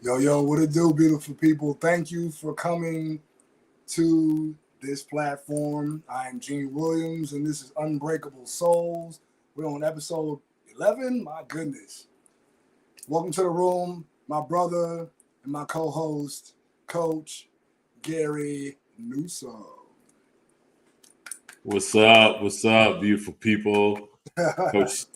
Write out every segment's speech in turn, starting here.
Yo, what it do, beautiful people? Thank you for coming to this platform. I am Gene Williams, and this is Unbreakable Souls. We're on episode 11. My goodness. Welcome to the room, my brother and my co-host, Coach Gary Newsom. What's up? What's up, beautiful people?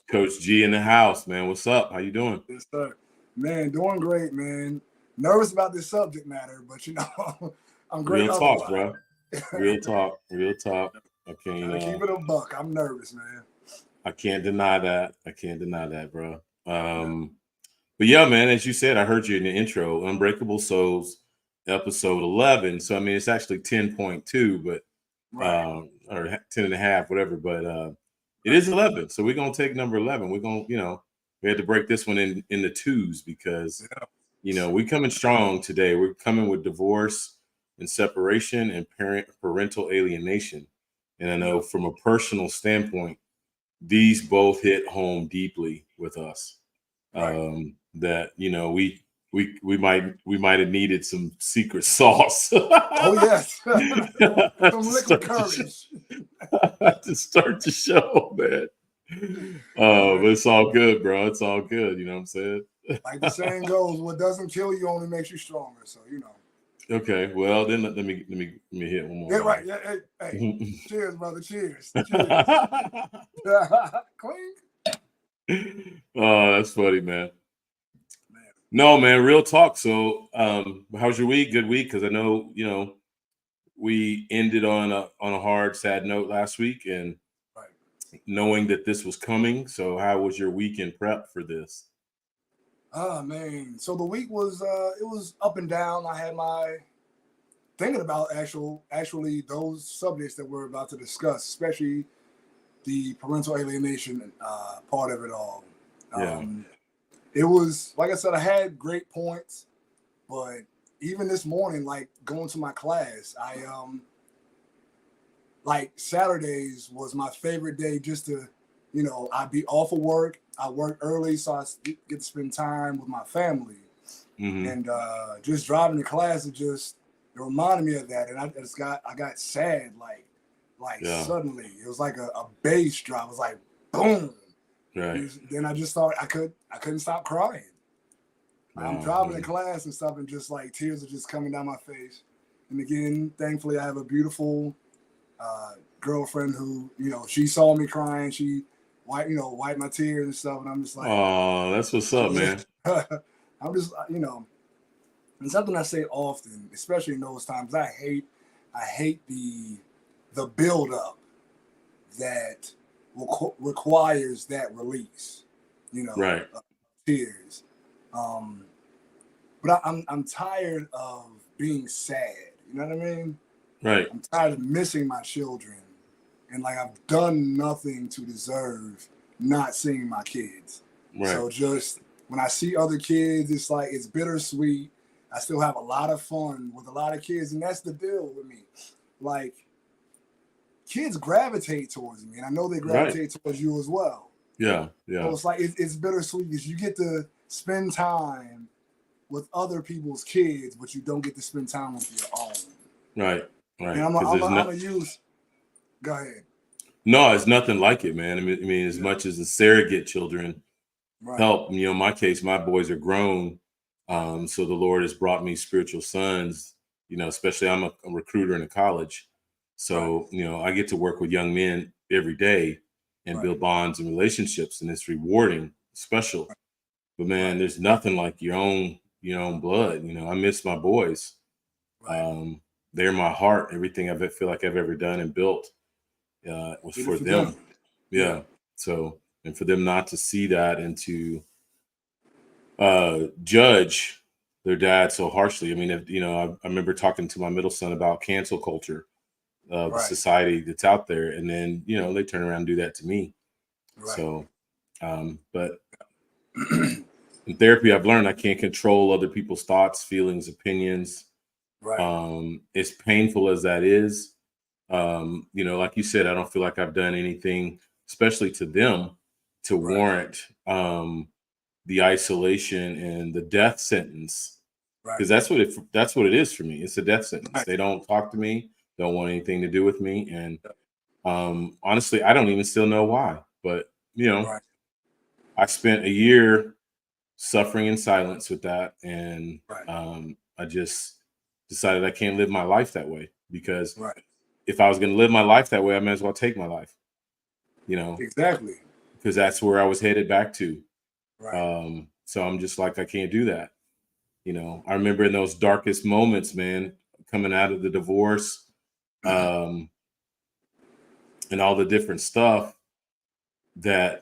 Coach G in the house, man. What's up? How you doing? Yes, sir. Man, doing great, man. Nervous about this subject matter, but I'm great. Real talk, bro. Real talk. I can't keep it a buck. I'm nervous, man. I can't deny that. Bro. But yeah, man, as you said, I heard you in the intro, Unbreakable Souls, episode 11. So I mean, it's actually 10.2, but right. Or 10 and a half, whatever. But it is 11. So we're gonna take number 11. We're gonna, we had to break this one in the twos because we coming strong today. We're coming with divorce and separation and parental alienation. And I know from a personal standpoint, these both hit home deeply with us. Right. That we might have needed some secret sauce. Oh yes, some liquid courage to start the show, man. But it's all good, bro. It's all good. You know what I'm saying? Like the saying goes, "What doesn't kill you only makes you stronger." So Okay, well then let me hit one more. Yeah, right. Yeah, hey. Cheers, brother. Cheers. Clink. Oh, that's funny, man. No, man, real talk. So, how's your week? Good week, because I know we ended on a hard, sad note last week, and knowing that this was coming. So, how was your weekend prep for this? Oh man, so the week was it was up and down. I had my thinking about actually those subjects that we're about to discuss, especially the parental alienation part of it all. It was, like I said, I had great points, but even this morning, like going to my class, I like Saturdays was my favorite day just to, I'd be off of work. I work early, so I get to spend time with my family. Mm-hmm. And just driving to class, it reminded me of that. And I got sad, suddenly. It was like a bass drop. It was like, boom. Right. Then I just thought I couldn't stop crying. I'm driving to class and stuff, and just like tears are just coming down my face. And again, thankfully, I have a beautiful girlfriend who, she saw me crying. She wiped my tears and stuff, and I'm just like, oh, that's what's up, man. I'm just, it's something I say often, especially in those times. I hate the build up that requires that release, right? Tears. But I'm tired of being sad. You know what I mean? Right. I'm tired of missing my children, and like I've done nothing to deserve not seeing my kids. Right. So just when I see other kids, it's like it's bittersweet. I still have a lot of fun with a lot of kids, and that's the deal with me. Like, kids gravitate towards me, and I know they gravitate towards you as well. Yeah. So it's like it's bittersweet because you get to spend time with other people's kids, but you don't get to spend time with your own. Right. And I'm gonna use. Go ahead. No, it's nothing like it, man. I mean, as much as the surrogate children help, in my case, my boys are grown. So the Lord has brought me spiritual sons, especially I'm a recruiter in a college. So, I get to work with young men every day and build bonds and relationships, and it's rewarding, special. But man, there's nothing like your own blood. I miss my boys. They're my heart. Everything I feel like I've ever done and built was for them. Yeah. So, and for them not to see that and to judge their dad so harshly. I mean, I remember talking to my middle son about cancel culture, the society that's out there, and then they turn around and do that to me. So, but in therapy, I've learned I can't control other people's thoughts, feelings, opinions. As painful as that is, like you said, I don't feel like I've done anything, especially to them, to warrant the isolation and the death sentence, because Right. that's what it is for me. It's a death sentence. Right. They don't talk to me, don't want anything to do with me, and honestly, I don't even still know why. But Right. I spent a year suffering in silence with that, and Right. I just decided I can't live my life that way, because Right. if I was going to live my life that way, I might as well take my life, Exactly. because that's where I was headed back to. Right. So I'm just like, I can't do that. I remember in those darkest moments, man, coming out of the divorce, and all the different stuff that,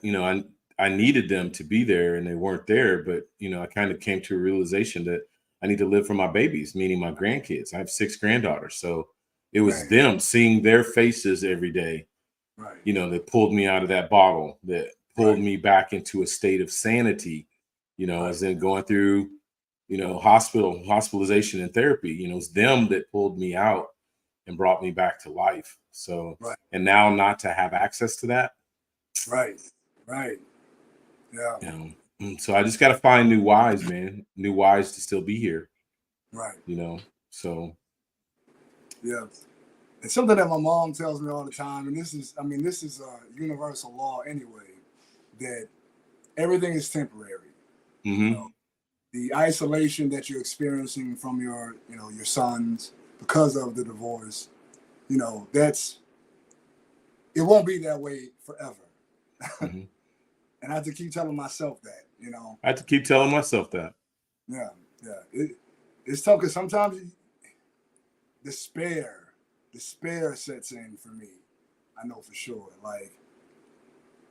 I needed them to be there and they weren't there. But, I kind of came to a realization that I need to live for my babies, meaning my grandkids. I have 6 granddaughters. So it was Man. them, seeing their faces every day, Right. that pulled me out of that bottle, that pulled Right. me back into a state of sanity, Right. as in going through, hospitalization and therapy. It's them that pulled me out and brought me back to life. So, Right. and now not to have access to that, Right. Right. Yeah. So I just got to find new whys, man, new whys to still be here, Right. So Yeah. It's something that my mom tells me all the time, and this is a universal law anyway, that everything is temporary. mhm. The isolation that you're experiencing from your sons because of the divorce, that's it won't be that way forever. Mhm. And I have to keep telling myself that, I have to keep telling myself that. yeah, yeah. It's tough because sometimes despair, despair sets in for me. I know for sure. Like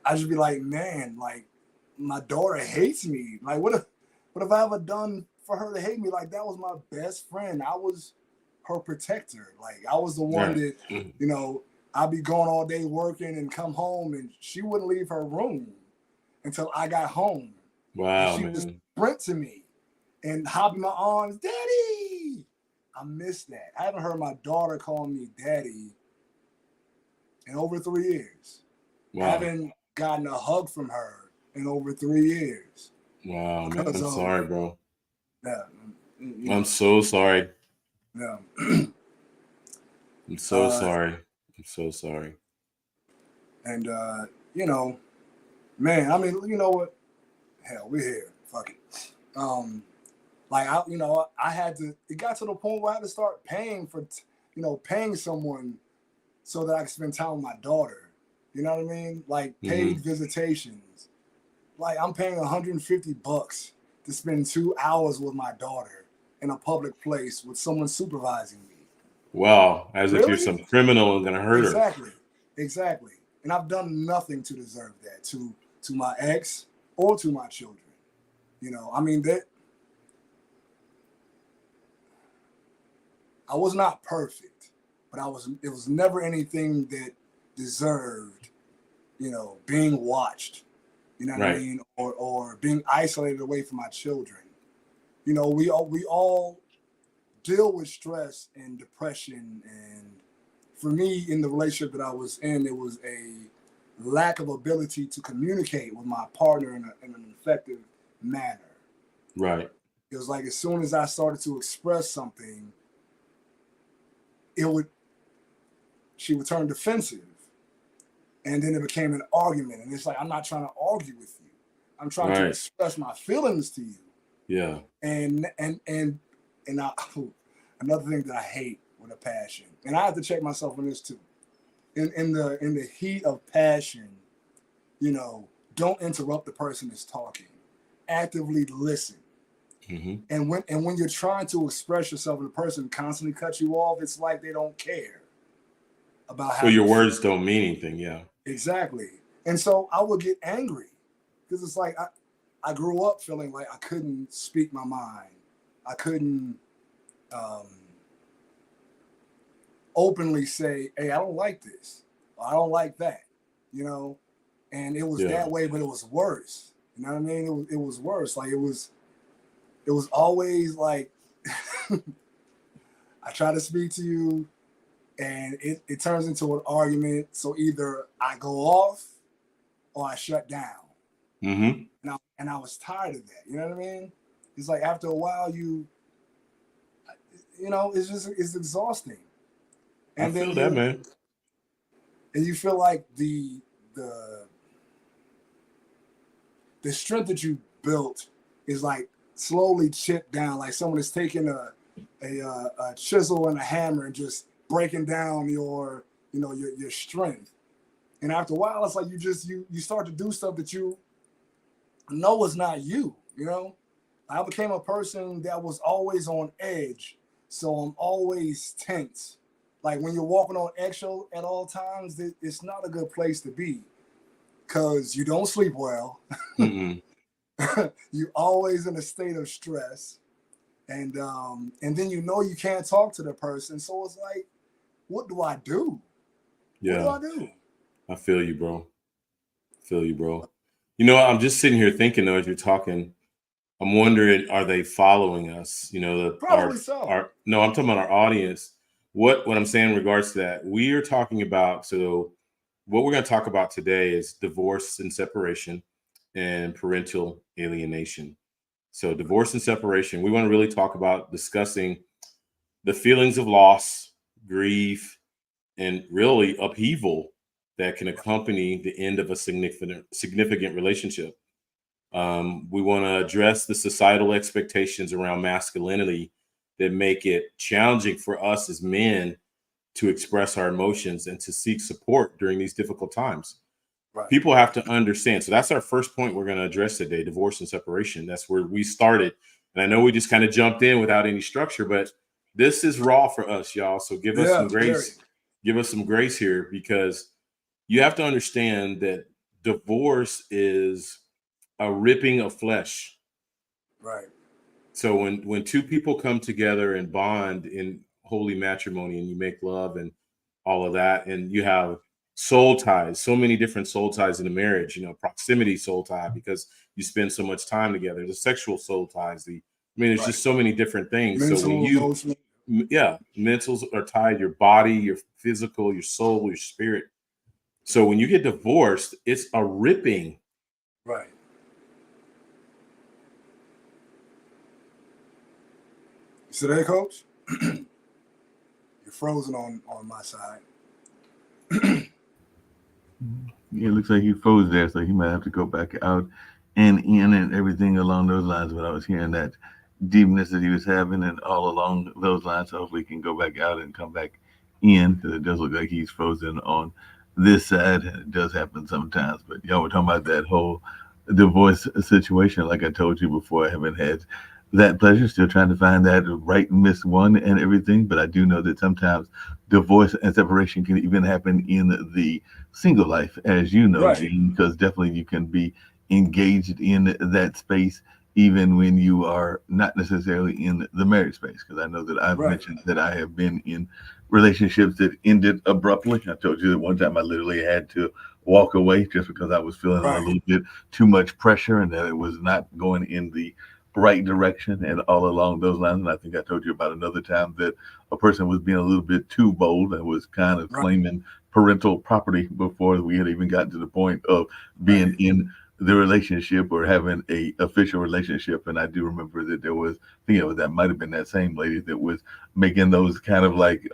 I just be like, man, like my daughter hates me. Like what have I ever done for her to hate me? Like that was my best friend. I was her protector. Like I was the one Right. that, Mhm. I'd be going all day working and come home and she wouldn't leave her room until I got home. And Wow, she would man. sprint to me and hop in my arms, Daddy. I miss that. I haven't heard my daughter call me daddy in over 3 years. I Wow. haven't gotten a hug from her in over 3 years Wow, man. because I'm of sorry, bro. that. I'm so sorry. Yeah. I'm so uh, sorry. I'm so sorry. and you know, man, I mean, you know what? Hell, we're here. Fuck it. Like I had to. It got to the point where I had to start paying for, paying someone so that I could spend time with my daughter. You know what I mean? Like paid Mhm. visitations. Like I'm paying $150 to spend 2 hours with my daughter in a public place with someone supervising me. Wow, as if you're Really? some criminal and gonna hurt her. Exactly. Exactly. And I've done nothing to deserve that to my ex or to my children. I mean that I was not perfect, but it was never anything that deserved, being watched, you know what I Right. mean? Or being isolated away from my children. We all deal with stress and depression, and for me in the relationship that I was in, it was a lack of ability to communicate with my partner in an effective manner. Right. It was like as soon as I started to express something, it would she would turn defensive, and then it became an argument. And it's like I'm not trying to argue with you. I'm trying to Right. express my feelings to you. Yeah. And I, another thing that I hate with a passion, and I have to check myself on this too. In the heat of passion, don't interrupt the person that's talking. Actively listen. Mhm. And when you're trying to express yourself and the person constantly cuts you off, it's like they don't care about So how your you feel. words don't mean anything, yeah. Exactly. And so I would get angry because it's like I grew up feeling like I couldn't speak my mind. I couldn't um, openly say, "Hey, I don't like this. Or, I don't like that," you know. And it was Yeah. that way, but it was worse. You know what I mean? It was worse. Like it was always like I try to speak to you, and it turns into an argument. So either I go off or I shut down. Mm-hmm. And I was tired of that. You know what I mean? It's like after a while, it's exhausting. I And then feel that, man. you feel like the the strength that you built is like slowly chipped down, like someone is taking a chisel and a hammer and just breaking down your strength. And after a while, it's like you start to do stuff that you know is not you. You know, I became a person that was always on edge, so I'm always tense. Like when you're walking on eggshell at all times, it's not a good place to be because you don't sleep well. Mm-mm. You're always in a state of stress, and then you can't talk to the person. So it's like, what do I do? What do Yeah, I do? I feel you, bro. Feel you, bro. You know, I'm just sitting here thinking though, as you're talking, I'm wondering, are they following us? You know, Probably so. our no, I'm talking about our audience. What I'm saying in regards to that, we are talking about. So, what we're going to talk about today is divorce and separation, and parental alienation. So, divorce and separation. We want to really talk about discussing the feelings of loss, grief, and really upheaval that can accompany the end of a significant relationship. We want to address the societal expectations around masculinity that make it challenging for us as men to express our emotions and to seek support during these difficult times. Right. People have to understand. So that's our first point we're going to address today: divorce and separation. That's where we started. And I know we just kind of jumped in without any structure, but this is raw for us, y'all. So give us Yeah, some very. grace. Give us some grace here, because you have to understand that divorce is a ripping of flesh. Right. So when two people come together and bond in holy matrimony, and you make love and all of that, and you have soul ties, so many different soul ties in a marriage, you know, proximity soul tie because you spend so much time together, the sexual soul ties, there's Right. just so many different things. So when Mental, emotional. yeah, mentals are tied, your body, your physical, your soul, your spirit. So when you get divorced, it's a ripping. Right. You there, Coach? You're frozen on my side. Yeah, it looks like he froze there, so he might have to go back out and in and everything along those lines. But I was hearing that deepness that he was having and all along those lines. So hopefully he can go back out and come back in, because it does look like he's frozen on this side. It does happen sometimes. But y'all were talking about that whole divorce situation. Like I told you before, I haven't had that pleasure. Still trying to find that right miss one and everything. But I do know that sometimes divorce and separation can even happen in the single life, as you know, Right. Gene, because definitely you can be engaged in that space even when you are not necessarily in the marriage space. Because I know that I've Right. mentioned that I have been in relationships that ended abruptly. I told you that one time I literally had to walk away just because I was feeling a Right. little bit too much pressure and that it was not going in the right direction and all along those lines. And I think I told you about another time that a person was being a little bit too bold and was kind of Right. claiming parental property before we had even gotten to the point of being Right. in the relationship or having a official relationship. And I do remember that there was, that might have been that same lady that was making those kind of like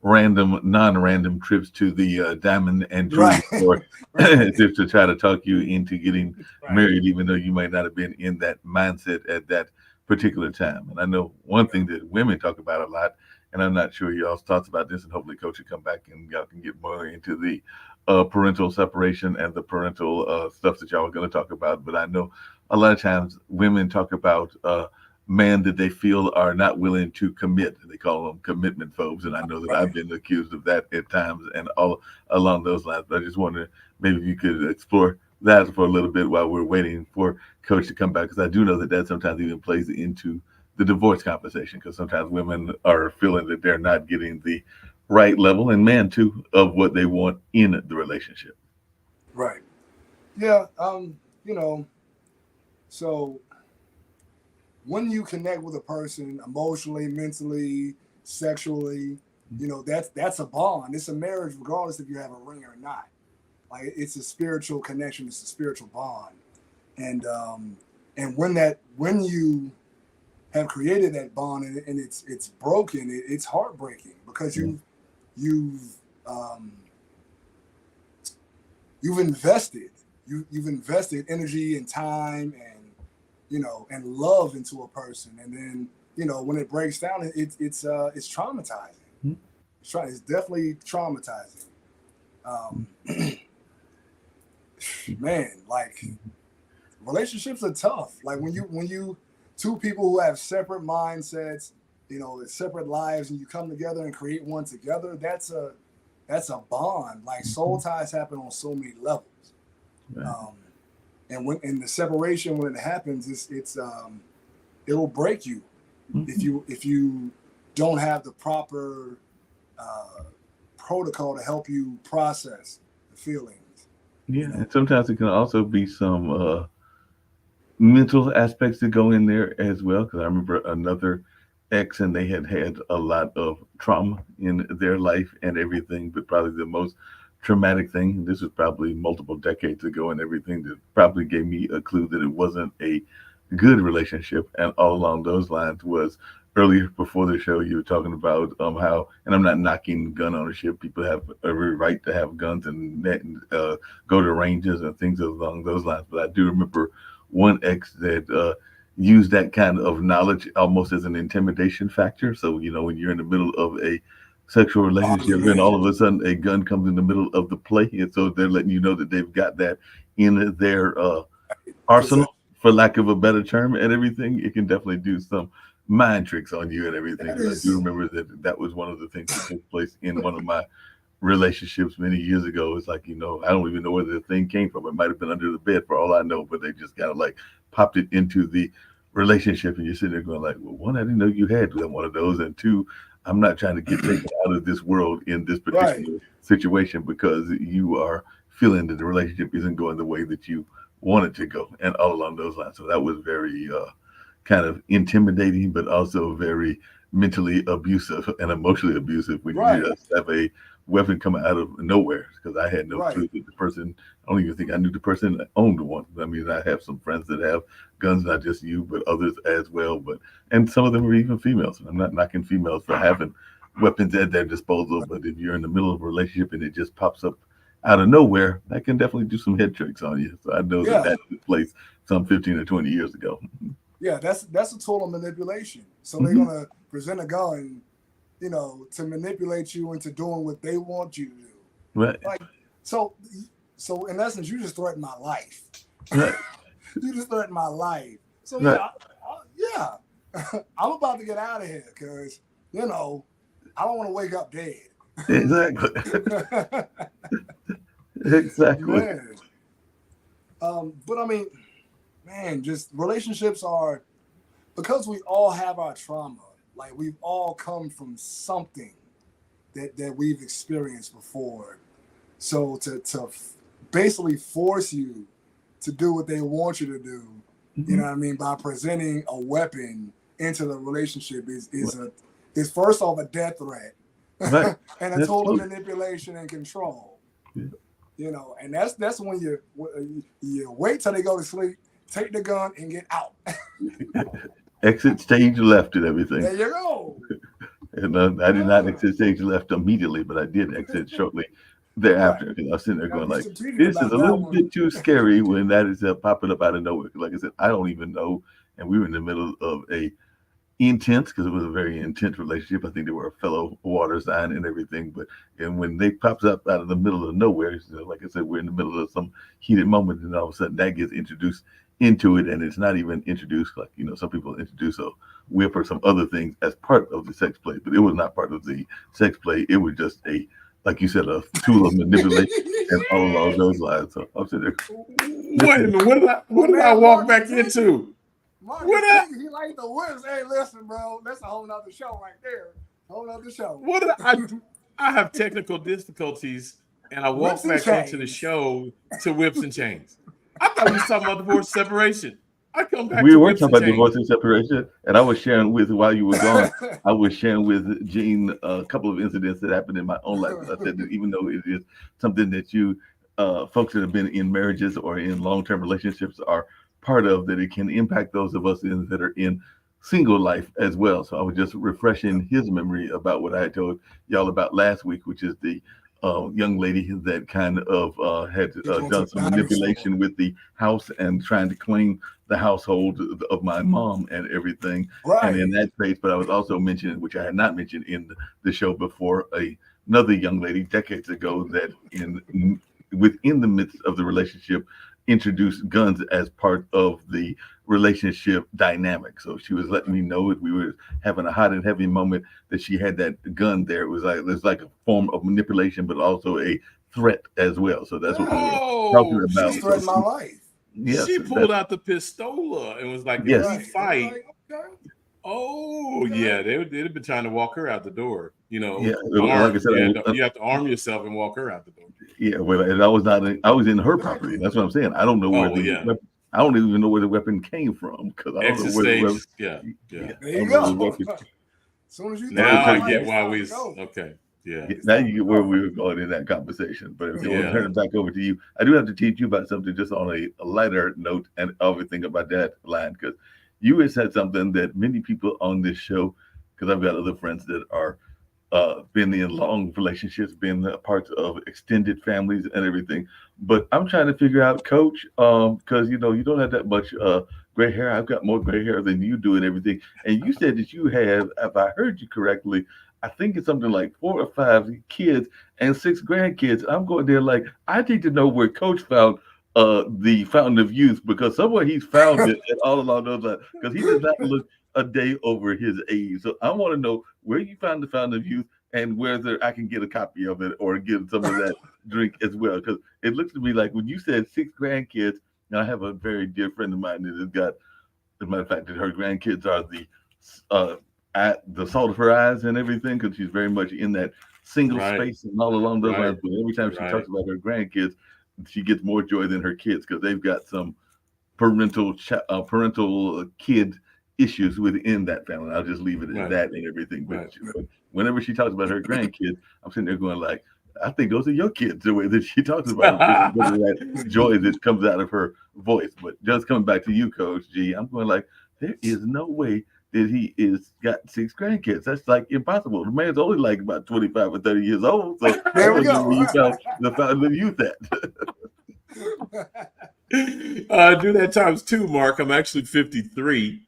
random, non-random trips to the diamond and Right. jewelry store Right. just to try to talk you into getting Right. married, even though you might not have been in that mindset at that particular time. And I know one thing that women talk about a lot, and I'm not sure y'all's thoughts about this, and hopefully Coach will come back and y'all can get more into the parental separation and the parental stuff that y'all are going to talk about. But I know a lot of times women talk about men that they feel are not willing to commit. They call them commitment phobes, and I know that Right. I've been accused of that at times and all along those lines. But I just wonder maybe if you could explore that for a little bit while we're waiting for Coach to come back, because I do know that that sometimes even plays into the divorce conversation, because sometimes women are feeling that they're not getting the right level, and men too, of what they want in the relationship. Right. Yeah. You know. So when you connect with a person emotionally, mentally, sexually, that's a bond. It's a marriage, regardless if you have a ring or not. Like it's a spiritual connection. It's a spiritual bond. and when you have created that bond and it's broken, it's heartbreaking because you've invested you've invested energy and time and love into a person, and then when it breaks down, it's traumatizing. Mm-hmm. It's definitely traumatizing. Man, like relationships are tough. Like when you two people who have separate mindsets, separate lives, and you come together and create one together, that's a bond. Like soul ties happen on so many levels. Right. And when in the separation, when it happens, it'll break you if you don't have the proper protocol to help you process the feelings. Yeah, and sometimes it can also be some mental aspects that go in there as well. Because I remember another ex, and they had had a lot of trauma in their life and everything, but probably the most traumatic thing. This was probably multiple decades ago, and everything that probably gave me a clue that it wasn't a good relationship. And all along those lines was earlier before the show, you were talking about how, and I'm not knocking gun ownership. People have every right to have guns and go to ranges and things along those lines. But I do remember one ex that used that kind of knowledge almost as an intimidation factor. So, when you're in the middle of a sexual relationship and all of a sudden a gun comes in the middle of the play, and so they're letting you know that they've got that in their arsenal, for lack of a better term, and everything. It can definitely do some mind tricks on you and everything. I do remember that was one of the things that took place in one of my relationships many years ago. It's like, I don't even know where the thing came from. It might have been under the bed for all I know, but they just kind of like popped it into the relationship, and you're sitting there going like, well, one, I didn't know you had one of those, and two, I'm not trying to get taken out of this world in this particular situation because you are feeling that the relationship isn't going the way that you want it to go, and all along those lines. So that was very kind of intimidating, but also very mentally abusive and emotionally abusive when you just have a weapon come out of nowhere, because I had no clue that the person, I don't even think I knew the person that owned one. I mean, I have some friends that have guns, not just you, but others as well. And some of them are even females. I'm not knocking females for having weapons at their disposal, but if you're in the middle of a relationship and it just pops up out of nowhere, that can definitely do some head tricks on you. So I know that took place some 15 or 20 years ago. Yeah, that's a total manipulation. So they're gonna present a gun, to manipulate you into doing what they want you to do. Right. Like, so in essence, you just threatened my life. Right. You just threatened my life. So I'm about to get out of here because I don't want to wake up dead. Exactly. Exactly. Man. But I mean, man, just relationships are, because we all have our trauma. Like we've all come from something that we've experienced before. So to basically force you to do what they want you to do, you know what I mean, by presenting a weapon into the relationship is first off a death threat, and a total manipulation and control. Yeah. And that's when you wait till they go to sleep, take the gun and get out. Exit stage left and everything. There you go. And I did not exit stage left immediately, but I did exit shortly thereafter. Because I was sitting there going like, this is a little bit too scary when that is popping up out of nowhere. Like I said, I don't even know. And we were in the middle of a intense, because it was a very intense relationship. I think they were a fellow water sign and everything. And when they pops up out of the middle of nowhere, like I said, we're in the middle of some heated moment, and all of a sudden that gets introduced into it, and it's not even introduced like some people introduce a whip or some other things as part of the sex play, but it was not part of the sex play. It was just like you said, a tool of manipulation and all along those lines. So I'm sitting there. Wait a minute, what did I walk back into? He like the whips. Hey, listen, bro, that's a whole nother show right there. Whole nother show. I have technical difficulties, and I walk back into the show to whips and chains. I thought we were talking about divorce separation. I come back. We were talking about divorce and separation, and I was sharing while you were gone. I was sharing with Gene a couple of incidents that happened in my own life. I said that even though it is something that you folks that have been in marriages or in long-term relationships are part of, that it can impact those of us that are in single life as well. So I was just refreshing his memory about what I had told y'all about last week, which is the young lady that kind of had done some manipulation with the house and trying to claim the household of my mom and everything. Right. And in that space, but I was also mentioning, which I had not mentioned in the show before, another young lady decades ago that within the midst of the relationship introduced guns as part of the relationship dynamic. So she was letting me know that we were having a hot and heavy moment, that she had that gun there. It was like a form of manipulation, but also a threat as well. So that's what we were talking about. She threatened my life. Yes, she pulled out the pistola and was like, if yes, we fight. Like, okay. Oh, okay. Yeah, they'd been trying to walk her out the door. You know, yeah, like I said, you have to arm yourself and walk her out the door. Yeah, well, and I was not. I was in her property. That's what I'm saying. I don't know where weapon, I don't even know where the weapon came from, because I don't know where the weapon. Yeah. There you go. As soon as you now I get why we. Okay. Yeah. Now you get where we were going in that conversation. But if you want to turn it back over to you, I do have to teach you about something just on a lighter note, and everything about that line, because you had said something that many people on this show, because I've got other friends that are been in long relationships, been parts of extended families and everything. But I'm trying to figure out, Coach, because you don't have that much gray hair. I've got more gray hair than you do and everything. And you said that you have, if I heard you correctly, I think it's something like 4 or 5 kids and 6 grandkids. I'm going there like, I need to know where Coach found the fountain of youth, because somewhere he's found it and all along those lines, because he does not look a day over his age. So I want to know where you found the fountain of youth, and whether I can get a copy of it or get some of that drink as well. Because it looks to me like when you said 6 grandkids, and I have a very dear friend of mine that has got, as a matter of fact, that her grandkids are the salt of her eyes and everything, because she's very much in that single space and all along those lines. But every time she talks about her grandkids, she gets more joy than her kids, because they've got some parental kid issues within that family. I'll just leave it at that and everything. But whenever she talks about her grandkids, I'm sitting there going like, I think those are your kids, the way that she talks about it, that joy that comes out of her voice. But just coming back to you, Coach G, I'm going like, there is no way that he got 6 grandkids. That's like impossible. The man's only like about 25 or 30 years old. So there we go. You found the fountain of youth at. Do that times 2, Mark. I'm actually 53.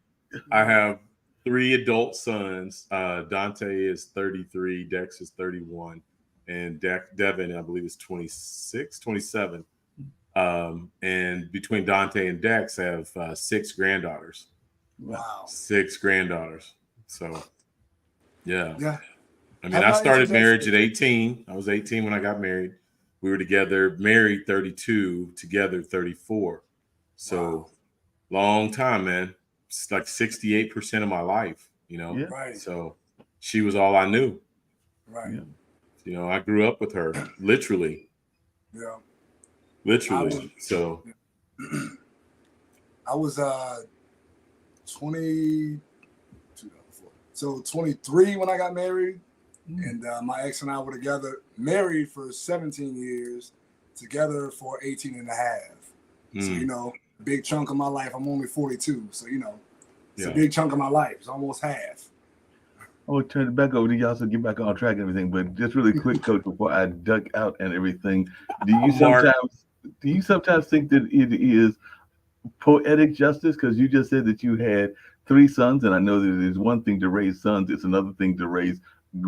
I have 3 adult sons. Dante is 33, Dex is 31, and Devin, I believe, is 27. And between Dante and Dex, I have 6 granddaughters. Wow. 6 granddaughters. So, yeah. I mean, I started marriage at 18. I was 18 when I got married. We were together, married 32, together 34. So, long time, man. It's like 68% of my life, So she was all I knew. Right. I grew up with her, literally. Yeah. Literally. I was 22, so 23 when I got married, and my ex and I were together, married for 17 years, together for 18 and a half. So, big chunk of my life. I'm only 42, so it's a big chunk of my life. It's almost half. I will turn it back over to y'all so get back on track and everything. But just really quick, Coach, before I duck out and everything, do you sometimes think that it is poetic justice? Because you just said that you had 3 sons, and I know that it is one thing to raise sons; it's another thing to raise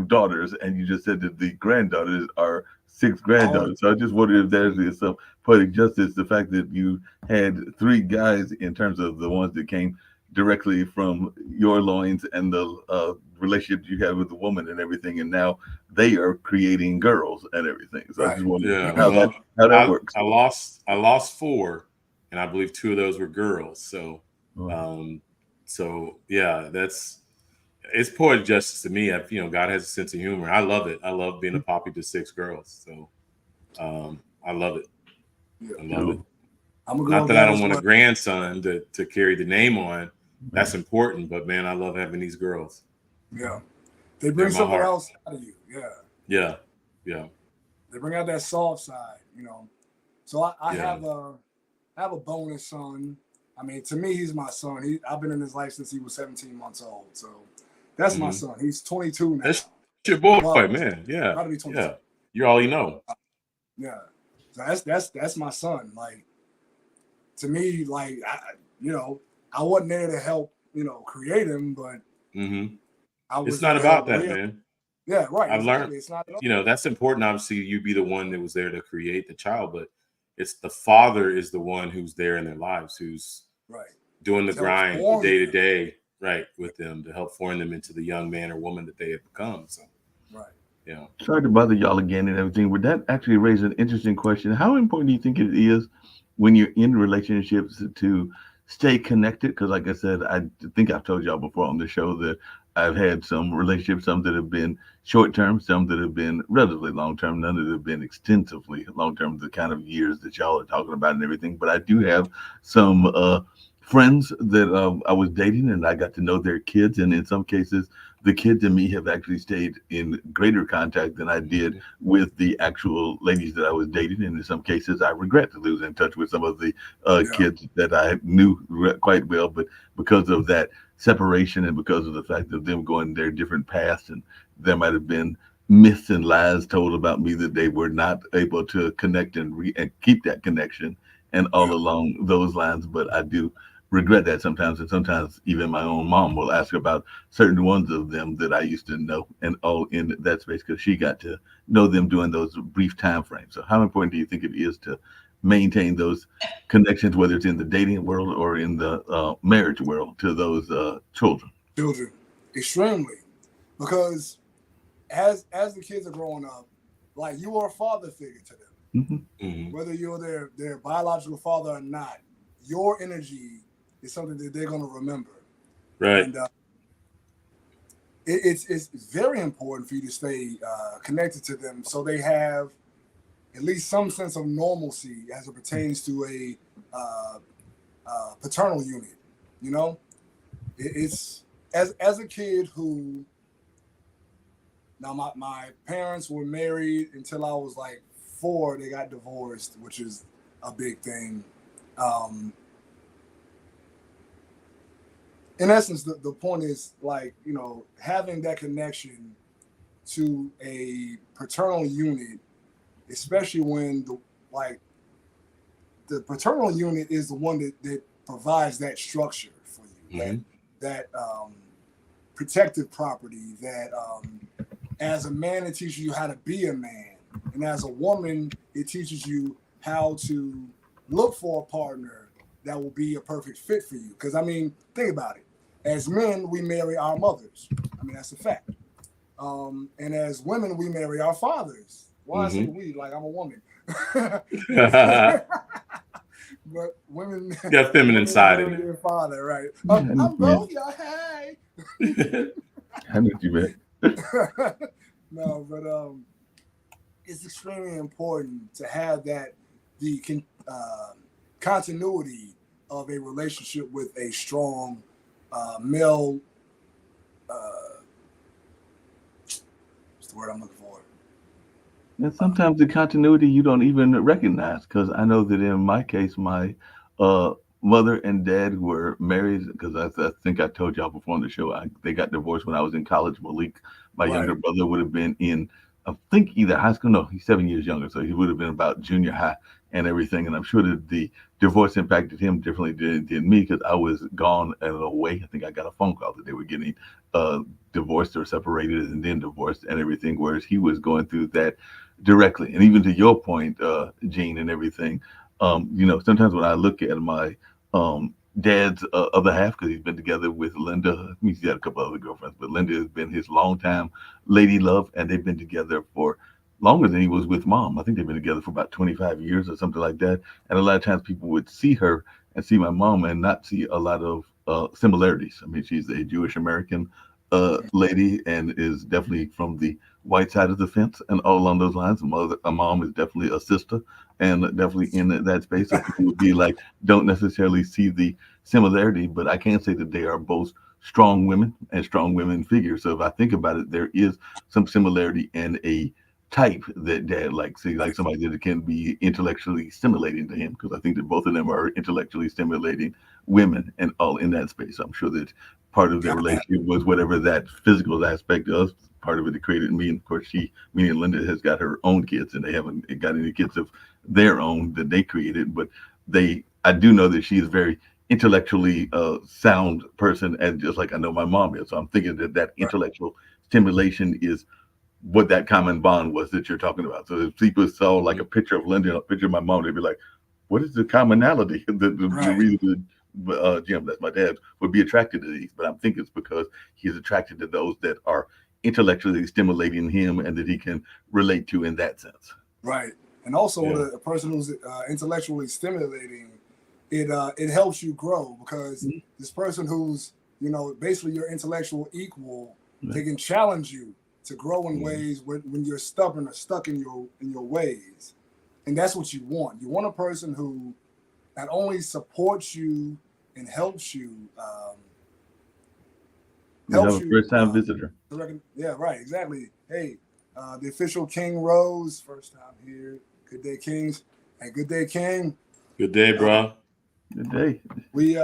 daughters. And you just said that the granddaughters are 6 granddaughters. So I just wondered if there's some poetic justice, the fact that you had 3 guys in terms of the ones that came directly from your loins and the relationship you had with the woman and everything, and now they are creating girls and everything. So I just wondered how that works. I lost 4, and I believe 2 of those were girls. So, it's poetic justice to me. God has a sense of humor. I love it. I love being a poppy to 6 girls. So, I love it. I love it. Not that I don't want a grandson to carry the name on. That's important, but man, I love having these girls. Yeah, they bring something else out of you. Yeah. They bring out that soft side, So I have a bonus son. I mean, to me, he's my son. I've been in his life since he was 17 months old. So that's my son. He's 22 now. That's your boy, Well, man. Yeah. About to be 22. Yeah. You're all you know. Yeah. So that's my son. Like, to me, like, I wasn't there to help, create him, but I was. It's not about that, man. Yeah, right. I've exactly. learned, It's not at all. that's important. Obviously, you be the one that was there to create the child, but it's the father is the one who's there in their lives, who's doing the grind, the day to day, right, with them to help form them into the young man or woman that they have become. So, yeah. Sorry to bother y'all again and everything, but that actually raises an interesting question. How important do you think it is when you're in relationships to stay connected? Because, like I said, I think I've told y'all before on the show that I've had some relationships, some that have been short term, some that have been relatively long term, none that have been extensively long term, the kind of years that y'all are talking about and everything. But I do have some friends that I was dating, and I got to know their kids, and in some cases, the kids and me have actually stayed in greater contact than I did with the actual ladies that I was dating. And in some cases, I regret to lose in touch with some of the kids that I knew quite well. But because of that separation and because of the fact of them going their different paths, and there might have been myths and lies told about me that they were not able to connect and keep that connection and all along those lines. But I do regret that sometimes, and sometimes even my own mom will ask about certain ones of them that I used to know, and all in that space because she got to know them during those brief time frames. So how important do you think it is to maintain those connections, whether it's in the dating world or in the marriage world, to those children? Extremely, because as the kids are growing up, like, you are a father figure to them. Whether you're their biological father or not, your energy is something that they're going to remember. Right. And it's very important for you to stay connected to them so they have at least some sense of normalcy as it pertains to a paternal unit. It's as a kid who, now my parents were married until I was like 4. They got divorced, which is a big thing. In essence, the point is, like, having that connection to a paternal unit, especially when the paternal unit is the one that provides that structure for you, that protective property, that as a man, it teaches you how to be a man, and as a woman, it teaches you how to look for a partner that will be a perfect fit for you. Because, I mean, think about it. As men, we marry our mothers. I mean, that's a fact. And as women, we marry our fathers. Why I say we? Like, I'm a woman. But women, got feminine side in it. Your father, right? I'm both, y'all. Hey. I know you meant. No, but it's extremely important to have the continuity of a relationship with a strong male. What's the word I'm looking for? And sometimes the continuity you don't even recognize, because I know that in my case, my mother and dad were married, because I think I told y'all before on the show, they got divorced when I was in college. Malik, my younger brother, would have been in, I think, either high school. No, he's 7 years younger, so he would have been about junior high and everything. And I'm sure that the divorce impacted him differently than it did me, because I was gone and away. I think I got a phone call that they were getting divorced or separated and then divorced and everything, whereas he was going through that directly. And even to your point, Gene, and everything, sometimes when I look at my dad's other half, because he's been together with Linda, he's got a couple other girlfriends, but Linda has been his longtime lady love, and they've been together for longer than he was with mom. I think they've been together for about 25 years or something like that. And a lot of times people would see her and see my mom and not see a lot of similarities. I mean, she's a Jewish American lady and is definitely from the white side of the fence and all along those lines. A mom is definitely a sister and definitely in that space. So people would be like, don't necessarily see the similarity, but I can say that they are both strong women and strong women figures. So if I think about it, there is some similarity and a type that dad likes. See, like somebody that can be intellectually stimulating to him, because I think that both of them are intellectually stimulating women and all in that space. I'm sure that part of their relationship was whatever that physical aspect of part of it that created me. And of course, me and Linda has got her own kids, and they haven't got any kids of their own that they created. But I do know that she is very intellectually sound person, and just like I know my mom is. So I'm thinking that intellectual stimulation is what that common bond was that you're talking about. So if people saw like a picture of Linda and a picture of my mom, they'd be like, what is the commonality? The reason Jim, that's my dad, would be attracted to these. But I'm thinking it's because he's attracted to those that are intellectually stimulating him and that he can relate to in that sense. Right. And also with a person who's intellectually stimulating, it helps you grow, because this person who's, basically your intellectual equal, they can challenge you to grow in ways when you're stubborn or stuck in your ways. And that's what you want. You want a person who not only supports you and helps you, first time visitor. Yeah, right, exactly. Hey, the official King Rose, first time here. Good day, Kings. Hey, good day, King. Good day, bro. Good day. We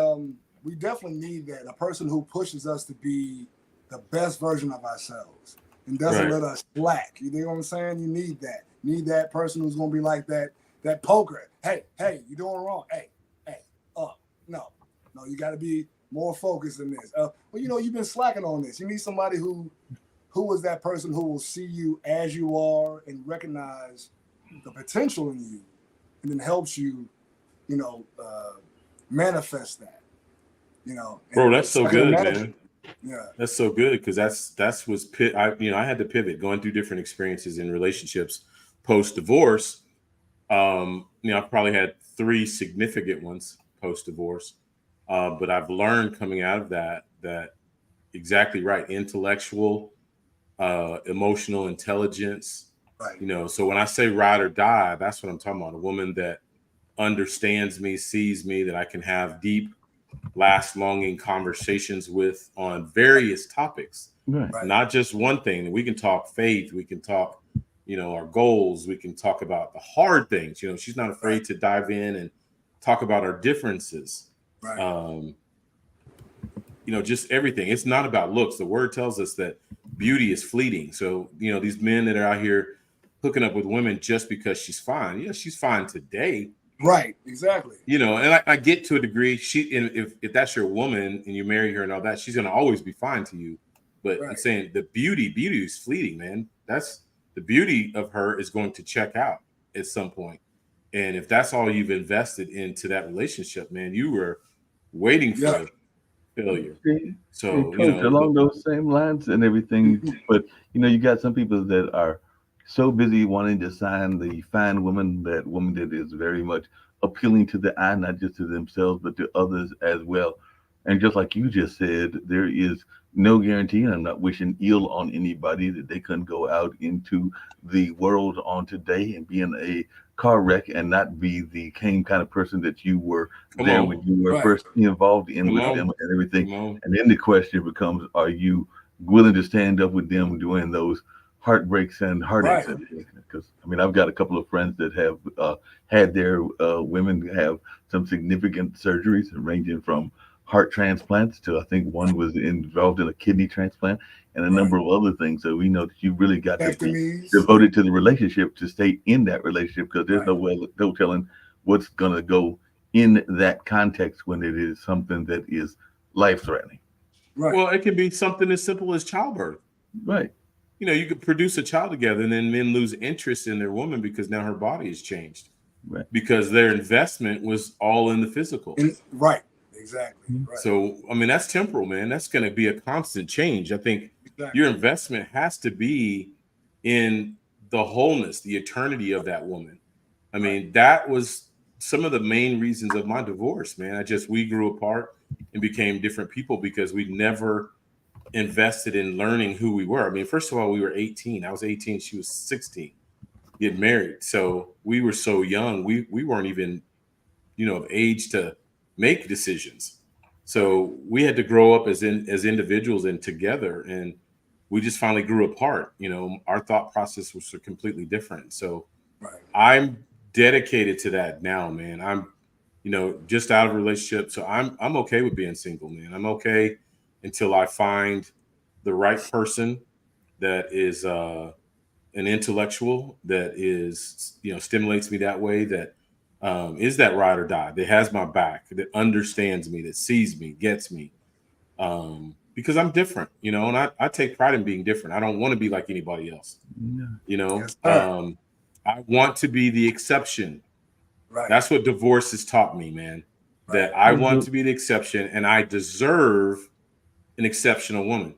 definitely need that. A person who pushes us to be the best version of ourselves and doesn't let us slack. You know what I'm saying? You need that. You need that person who's gonna be like that poker. Hey, you're doing wrong. Hey, no, you gotta be more focused than this. Well, you've been slacking on this. You need somebody who is that person who will see you as you are and recognize the potential in you, and then helps you, manifest that. Bro, that's so good, man. Yeah, that's so good, because that's what's I had to pivot, going through different experiences in relationships post divorce. I've probably had 3 significant ones post divorce, but I've learned coming out of that exactly right, intellectual, emotional intelligence. right. So when I say ride or die, that's what I'm talking about. A woman that understands me, sees me, that I can have deep, last longing conversations with on various topics, not just one thing. We can talk faith, we can talk, our goals, we can talk about the hard things. She's not afraid to dive in and talk about our differences. Just everything. It's not about looks. The word tells us that beauty is fleeting. So, these men that are out here hooking up with women just because she's fine. Yeah, she's fine today. Right, exactly. And I get to a degree. If that's your woman and you marry her and all that, she's gonna always be fine to you. But I'm saying the beauty is fleeting, man. That's the beauty of her is going to check out at some point. And if that's all you've invested into that relationship, man, you were waiting for failure. So Coach, along those same lines and everything, but you got some people that are so busy wanting to sign the fine woman, that woman that is very much appealing to the eye, not just to themselves, but to others as well. And just like you just said, there is no guarantee, and I'm not wishing ill on anybody, that they couldn't go out into the world on today and be in a car wreck and not be the same kind of person that you were when you were first involved in with them and everything. And then the question becomes, are you willing to stand up with them during those heartbreaks and heartaches? Because I've got a couple of friends that have had their women have some significant surgeries, ranging from heart transplants to, I think one was involved in a kidney transplant and a number of other things. So we know that you really got to be devoted to the relationship to stay in that relationship, because there's no telling what's going to go in that context when it is something that is life-threatening. Well, it can be something as simple as childbirth. You could produce a child together, and then men lose interest in their woman because now her body has changed, because their investment was all in the physical. Exactly. So, that's temporal, man. That's going to be a constant change. I think your investment has to be in the wholeness, the eternity of that woman. That was some of the main reasons of my divorce, man. We grew apart and became different people because we never invested in learning who we were. First of all, we were 18. I was 18. She was 16. Get married. So we were so young. We weren't even, of age to make decisions. So we had to grow up as individuals and together. And we just finally grew apart. You know, our thought process was completely different. So Right. I'm dedicated to that now, man. I'm, you know, just out of a relationship. So I'm okay with being single, man. I'm okay until I find the right person that is an intellectual, that is, you know, stimulates me that way, that is that ride or die, that has my back, that understands me, that sees me, gets me. Because I'm different, you know, and I take pride in being different. I don't want to be like anybody else, Yeah. you know. Yes, sir. I want to be the exception. Right. That's what divorce has taught me, man. Right. That I want to be the exception, and I deserve an exceptional woman.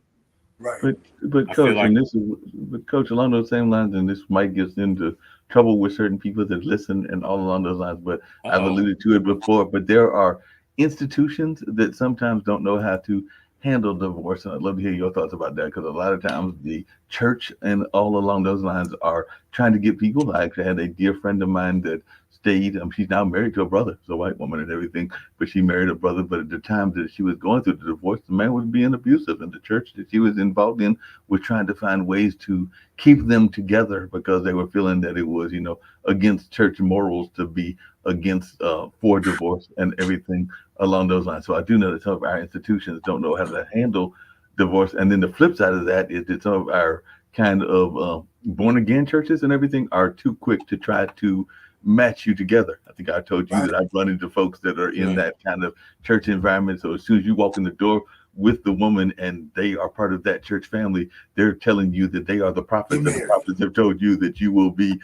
Right. But I feel coach, like, and this is but coach along those same lines, and this might get into trouble with certain people that listen and all along those lines. But I've uh-oh, alluded to it before. But there are institutions that sometimes don't know how to handle divorce, and I'd love to hear your thoughts about that because a lot of times the church and all along those lines are trying to get people. I actually had a dear friend of mine that stayed. She's now married to a brother, it's a white woman and everything, but she married a brother. But at the time that she was going through the divorce, the man was being abusive, and the church that she was involved in was trying to find ways to keep them together because they were feeling that it was, you know, against church morals to be against for divorce and everything along those lines. So I do know that some of our institutions don't know how to handle divorce, and then the flip side of that is that some of our kind of born again churches and everything are too quick to try to match you together. I think I told you Right. that I've run into folks that are in right, that kind of church environment. So as soon as you walk in the door with the woman and they are part of that church family, they're telling you that they are the prophets, Get and the married. prophets have told you that you will be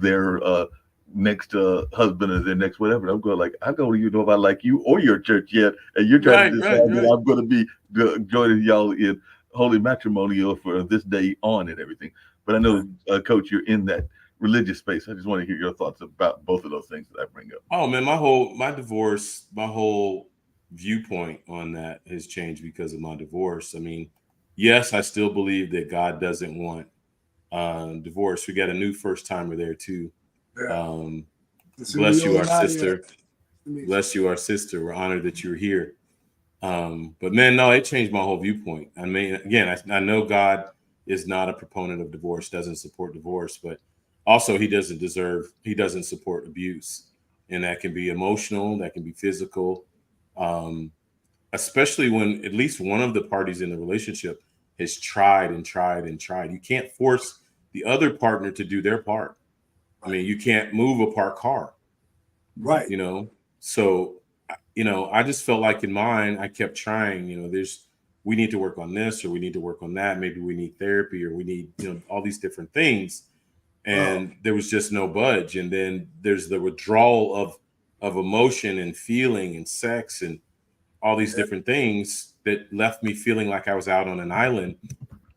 their next husband or their next whatever. And I'm going like, I don't even know if I like you or your church yet, and you're trying to right, decide that right. I'm going to be joining y'all in holy matrimonial for this day on and everything. But I know, Coach, you're in that religious space. I just want to hear your thoughts about both of those things that I bring up. Oh man, my divorce, my whole viewpoint on that has changed because of my divorce. I mean, yes, I still believe that God doesn't want divorce. We got a new first timer there too. Yeah. Um, It's bless you, our not yet. sister. Bless you, our sister. We're honored that you're here. But man, no, it changed my whole viewpoint. I mean, again, I know God is not a proponent of divorce, doesn't support divorce, but also he doesn't support abuse. And that can be emotional, that can be physical, um, especially when at least one of the parties in the relationship has tried and tried and tried. You can't force the other partner to do their part. I mean, you can't move a parked car, Right. you know? So, you know, I just felt like in mine, I kept trying, you know, we need to work on this or we need to work on that. Maybe we need therapy or we need, you know, all these different things. And there was just no budge. And then there's the withdrawal of emotion and feeling and sex and all these different things that left me feeling like I was out on an island.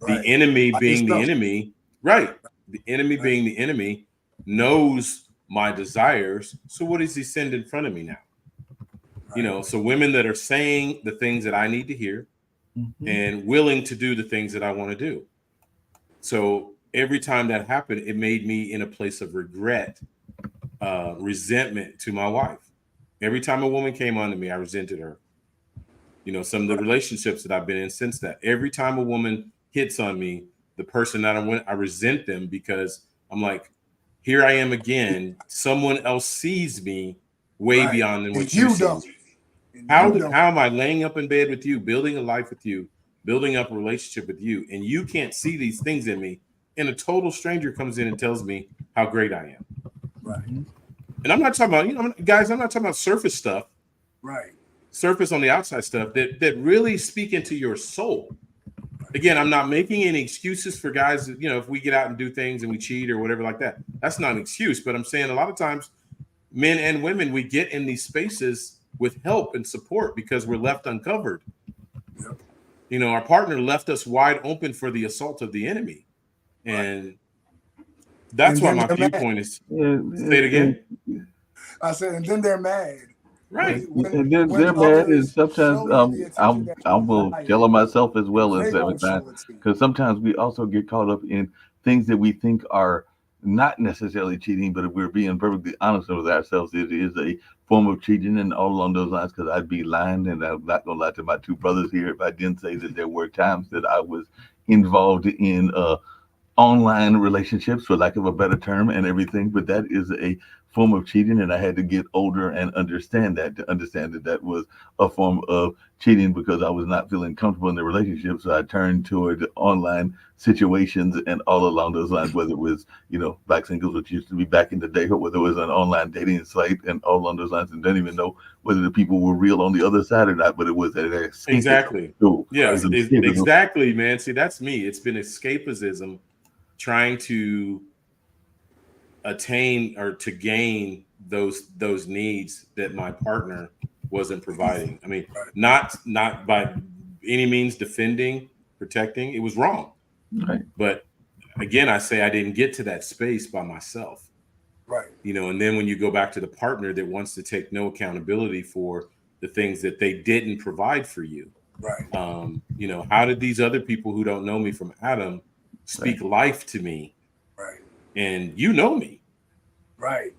Right. The enemy By being the yourself. enemy, right? The enemy being the enemy knows my desires. So what does he send in front of me now? You know, so women that are saying the things that I need to hear and willing to do the things that I want to do. So every time that happened, it made me in a place of regret, resentment to my wife. Every time a woman came on to me, I resented her. You know, some of the relationships that I've been in since that. Every time a woman hits on me, the person that I resent them because I'm like, here I am again. Someone else sees me way beyond than what And you you see. don't. How am I laying up in bed with you, building a life with you, building up a relationship with you, and you can't see these things in me, and a total stranger comes in and tells me how great I am? Right. And I'm not talking about, you know, guys, I'm not talking about surface stuff. Right. Surface on the outside stuff that really speak into your soul. Again, I'm not making any excuses for guys that, you know, if we get out and do things and we cheat or whatever like that, that's not an excuse. But I'm saying a lot of times, men and women, we get in these spaces with help and support because we're left uncovered. Yep. You know, our partner left us wide open for the assault of the enemy. And that's why my viewpoint is, say it again. I said, and then they're mad. Right. And then they're mad, and sometimes I will tell them myself as well as every time, because sometimes we also get caught up in things that we think are not necessarily cheating, but if we're being perfectly honest with ourselves, it is a form of cheating and all along those lines, because I'd be lying, and I'm not going to lie to my two brothers here if I didn't say that there were times that I was involved in online relationships, for lack of a better term, and everything. But that is a form of cheating, and I had to get older and understand that, to understand that that was a form of cheating, because I was not feeling comfortable in the relationship. So I turned toward online situations and all along those lines, whether it was, Black Singles, which used to be back in the day, or whether it was an online dating site and all along those lines, and don't even know whether the people were real on the other side or not, but it was an escapism. Exactly. Tool. Yes, exactly, man. See, that's me. It's been escapism, trying to attain or to gain those needs that my partner wasn't providing. I mean, not by any means defending, protecting. It was wrong. Right. But again, I say I didn't get to that space by myself. Right. And then when you go back to the partner that wants to take no accountability for the things that they didn't provide for you. Right. How did these other people who don't know me from Adam speak life to me? Right. And you know me. Right.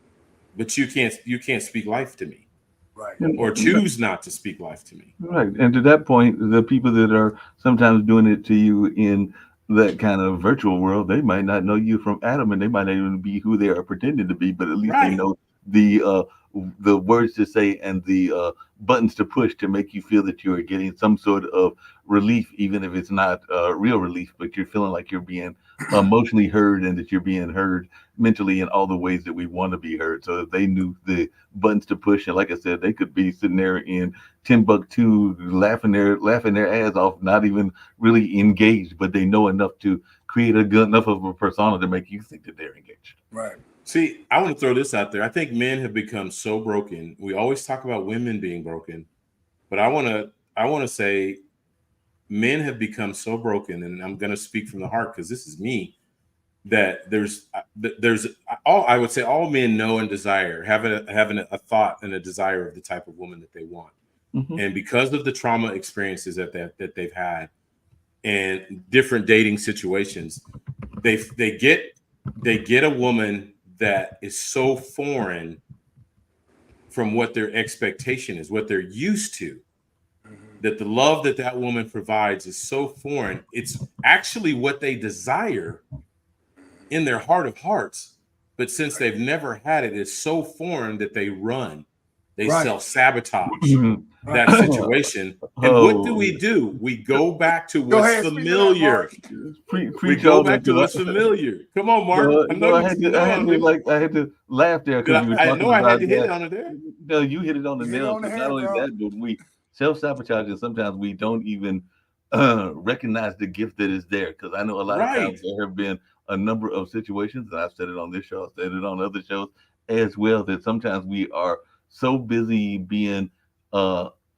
But you can't speak life to me. Right. Or choose not to speak life to me. Right. And to that point, the people that are sometimes doing it to you in that kind of virtual world, they might not know you from Adam, and they might not even be who they are pretending to be, but at least they know the words to say and the buttons to push to make you feel that you are getting some sort of relief, even if it's not real relief, but you're feeling like you're being emotionally heard, and that you're being heard mentally in all the ways that we want to be heard. So if they knew the buttons to push, and like I said, they could be sitting there in Timbuktu laughing their ass off, not even really engaged, but they know enough to create enough of a persona to make you think that they're engaged. Right. See, I want to throw this out there. I think men have become so broken. We always talk about women being broken, but I want to say men have become so broken, and I'm going to speak from the heart because this is me, that there's I would say all men know and desire, having a thought and a desire of the type of woman that they want. Mm-hmm. And because of the trauma experiences that they've had and different dating situations, they get a woman that is so foreign from what their expectation is, what they're used to, that the love that woman provides is so foreign. It's actually what they desire in their heart of hearts, but since they've never had it, it's so foreign that they run. They self-sabotage that situation. And what do? We go back to what's familiar. We go back to what's familiar. Come on, Mark. I had to laugh there because I know I had to hit it on it there. No, you hit it on the nail. Not only that, but we self-sabotage, and sometimes we don't even recognize the gift that is there. Because I know a lot of times there have been a number of situations, and I've said it on this show, I've said it on other shows as well, that sometimes we are so busy being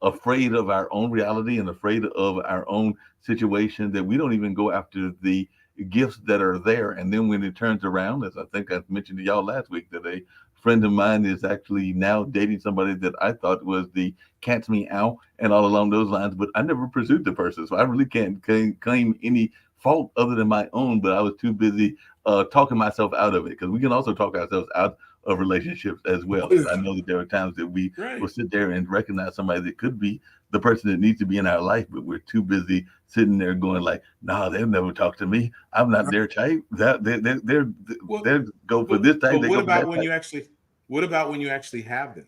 afraid of our own reality and afraid of our own situation that we don't even go after the gifts that are there. And then when it turns around, as I think I mentioned to y'all last week, that a friend of mine is actually now dating somebody that I thought was the cat's meow and all along those lines, but I never pursued the person. So I really can't claim any fault other than my own, but I was too busy talking myself out of it, because we can also talk ourselves out of relationships as well. I know that there are times that we will sit there and recognize somebody that could be the person that needs to be in our life, but we're too busy sitting there going like, "Nah, they'll never talk to me. I'm not their type. They're go for this type." But what about when you actually have them?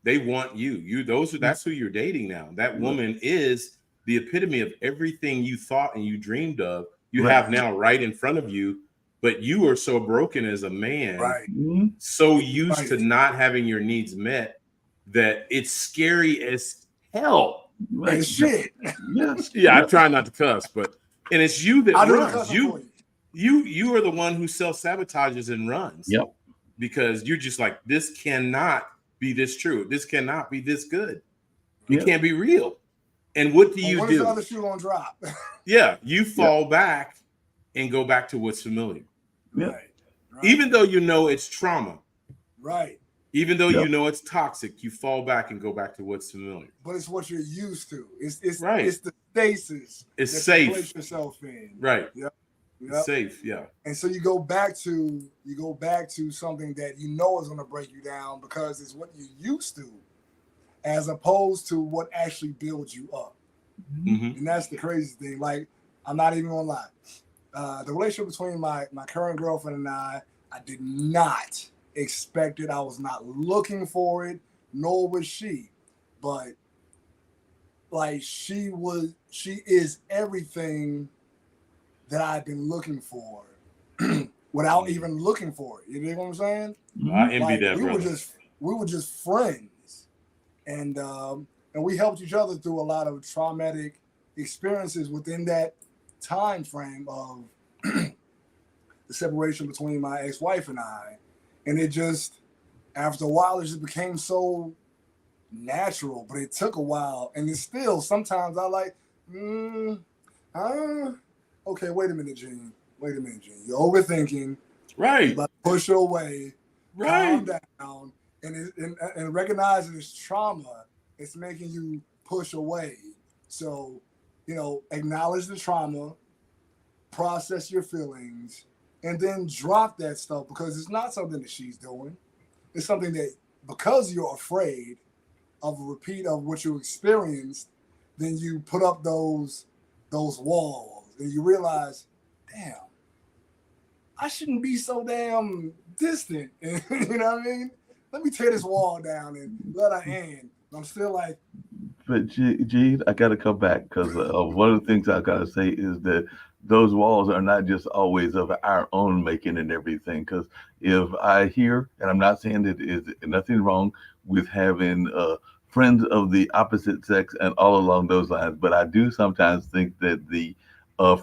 They want you. That's who you're dating now. That woman is the epitome of everything you thought and you dreamed of. You have now right in front of you. But you are so broken as a man, so used to not having your needs met, that it's scary as hell. Like shit. Yeah, I try not to cuss, and it's you that runs. You are the one who self-sabotages and runs. Yep. Because you're just like, this cannot be this true. This cannot be this good. It can't be real. And what do you do? When is the other shoe gonna drop? Yeah, you fall back and go back to what's familiar. Right. Even though you know it's trauma. Right. Even though you know it's toxic, you fall back and go back to what's familiar. But it's what you're used to. It's the stasis. It's that safe. you place yourself in. Right. Yep. Yep. Safe, yeah. And so you go back to something that you know is going to break you down because it's what you used to, as opposed to what actually builds you up. Mm-hmm. And that's the crazy thing. Like, I'm not even gonna lie. The relationship between my current girlfriend and I did not expect it. I was not looking for it, nor was she. But like, she is everything that I've been looking for without even looking for it. You know what I'm saying? I envy Like, that, we brother. were just friends, and we helped each other through a lot of traumatic experiences within that time frame of the separation between my ex-wife and I. And it just, after a while, it just became so natural, but it took a while. And it's still, sometimes I like, okay, wait a minute, Gene. You're overthinking. Right. You're about to push her away. Right. Calm down. And recognizing it's trauma, it's making you push away. So, acknowledge the trauma, process your feelings, and then drop that stuff, because it's not something that she's doing. It's something that, because you're afraid of a repeat of what you experienced, then you put up those walls, and you realize, damn, I shouldn't be so damn distant. You know what I mean? Let me tear this wall down and let her in. I'm still like, But Gene, I got to come back because one of the things I got to say is that those walls are not just always of our own making and everything. Because if I hear, and I'm not saying that is nothing wrong with having friends of the opposite sex and all along those lines, but I do sometimes think that the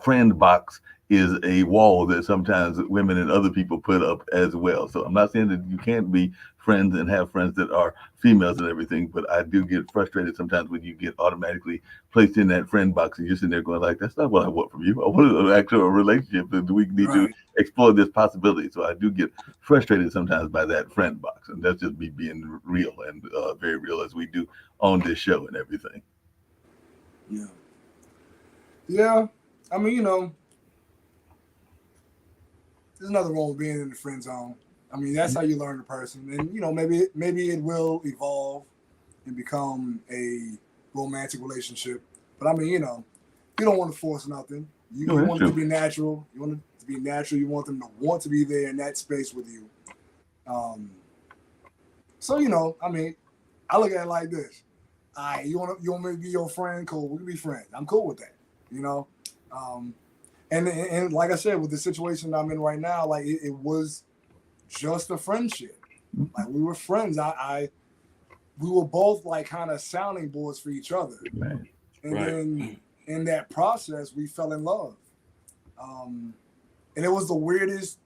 friend box is a wall that sometimes women and other people put up as well. So I'm not saying that you can't be friends and have friends that are females and everything, but I do get frustrated sometimes when you get automatically placed in that friend box and you're sitting there going like, that's not what I want from you. I want an actual relationship, and we need to explore this possibility. So I do get frustrated sometimes by that friend box, and that's just me being real and very real, as we do on this show and everything. Yeah. I mean, there's nothing wrong with being in the friend zone. I mean, that's how you learn a person, and maybe it will evolve and become a romantic relationship. But I mean, you don't want to force nothing. You want it to be natural. You want it to be natural. You want them to want to be there in that space with you. So I mean, I look at it like this. All right, you want me to be your friend? Cool, we can be friends. I'm cool with that. And like I said, with the situation I'm in right now, like it was just a friendship. Like, we were friends. We were both like kind of sounding boards for each other. And then in that process, we fell in love. And it was the weirdest.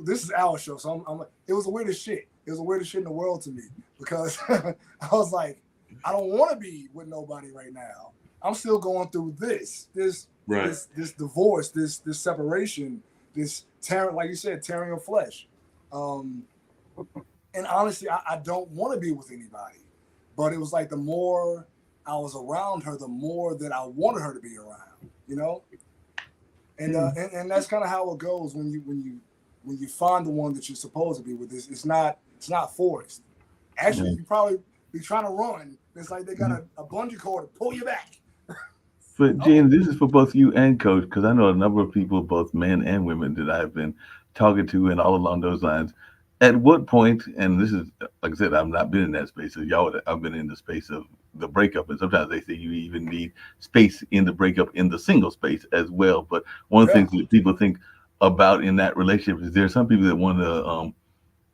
This is our show, so it was the weirdest shit. It was the weirdest shit in the world to me, because I was like, I don't want to be with nobody right now. I'm still going through this divorce, this separation, this tearing, like you said, tearing of flesh. And honestly, I don't want to be with anybody. But it was like, the more I was around her, the more that I wanted her to be around, And that's kind of how it goes when you find the one that you're supposed to be with. It's not forced. Actually, you probably be trying to run. It's like they got a bungee cord to pull you back. But Gene, this is for both you and Coach, because I know a number of people, both men and women, that I've been talking to, and all along those lines. At what point, and this is, like I said, I've not been in that space. So I've been in the space of the breakup, and sometimes they say you even need space in the breakup in the single space as well. But one of the things that people think about in that relationship is there are some people that want to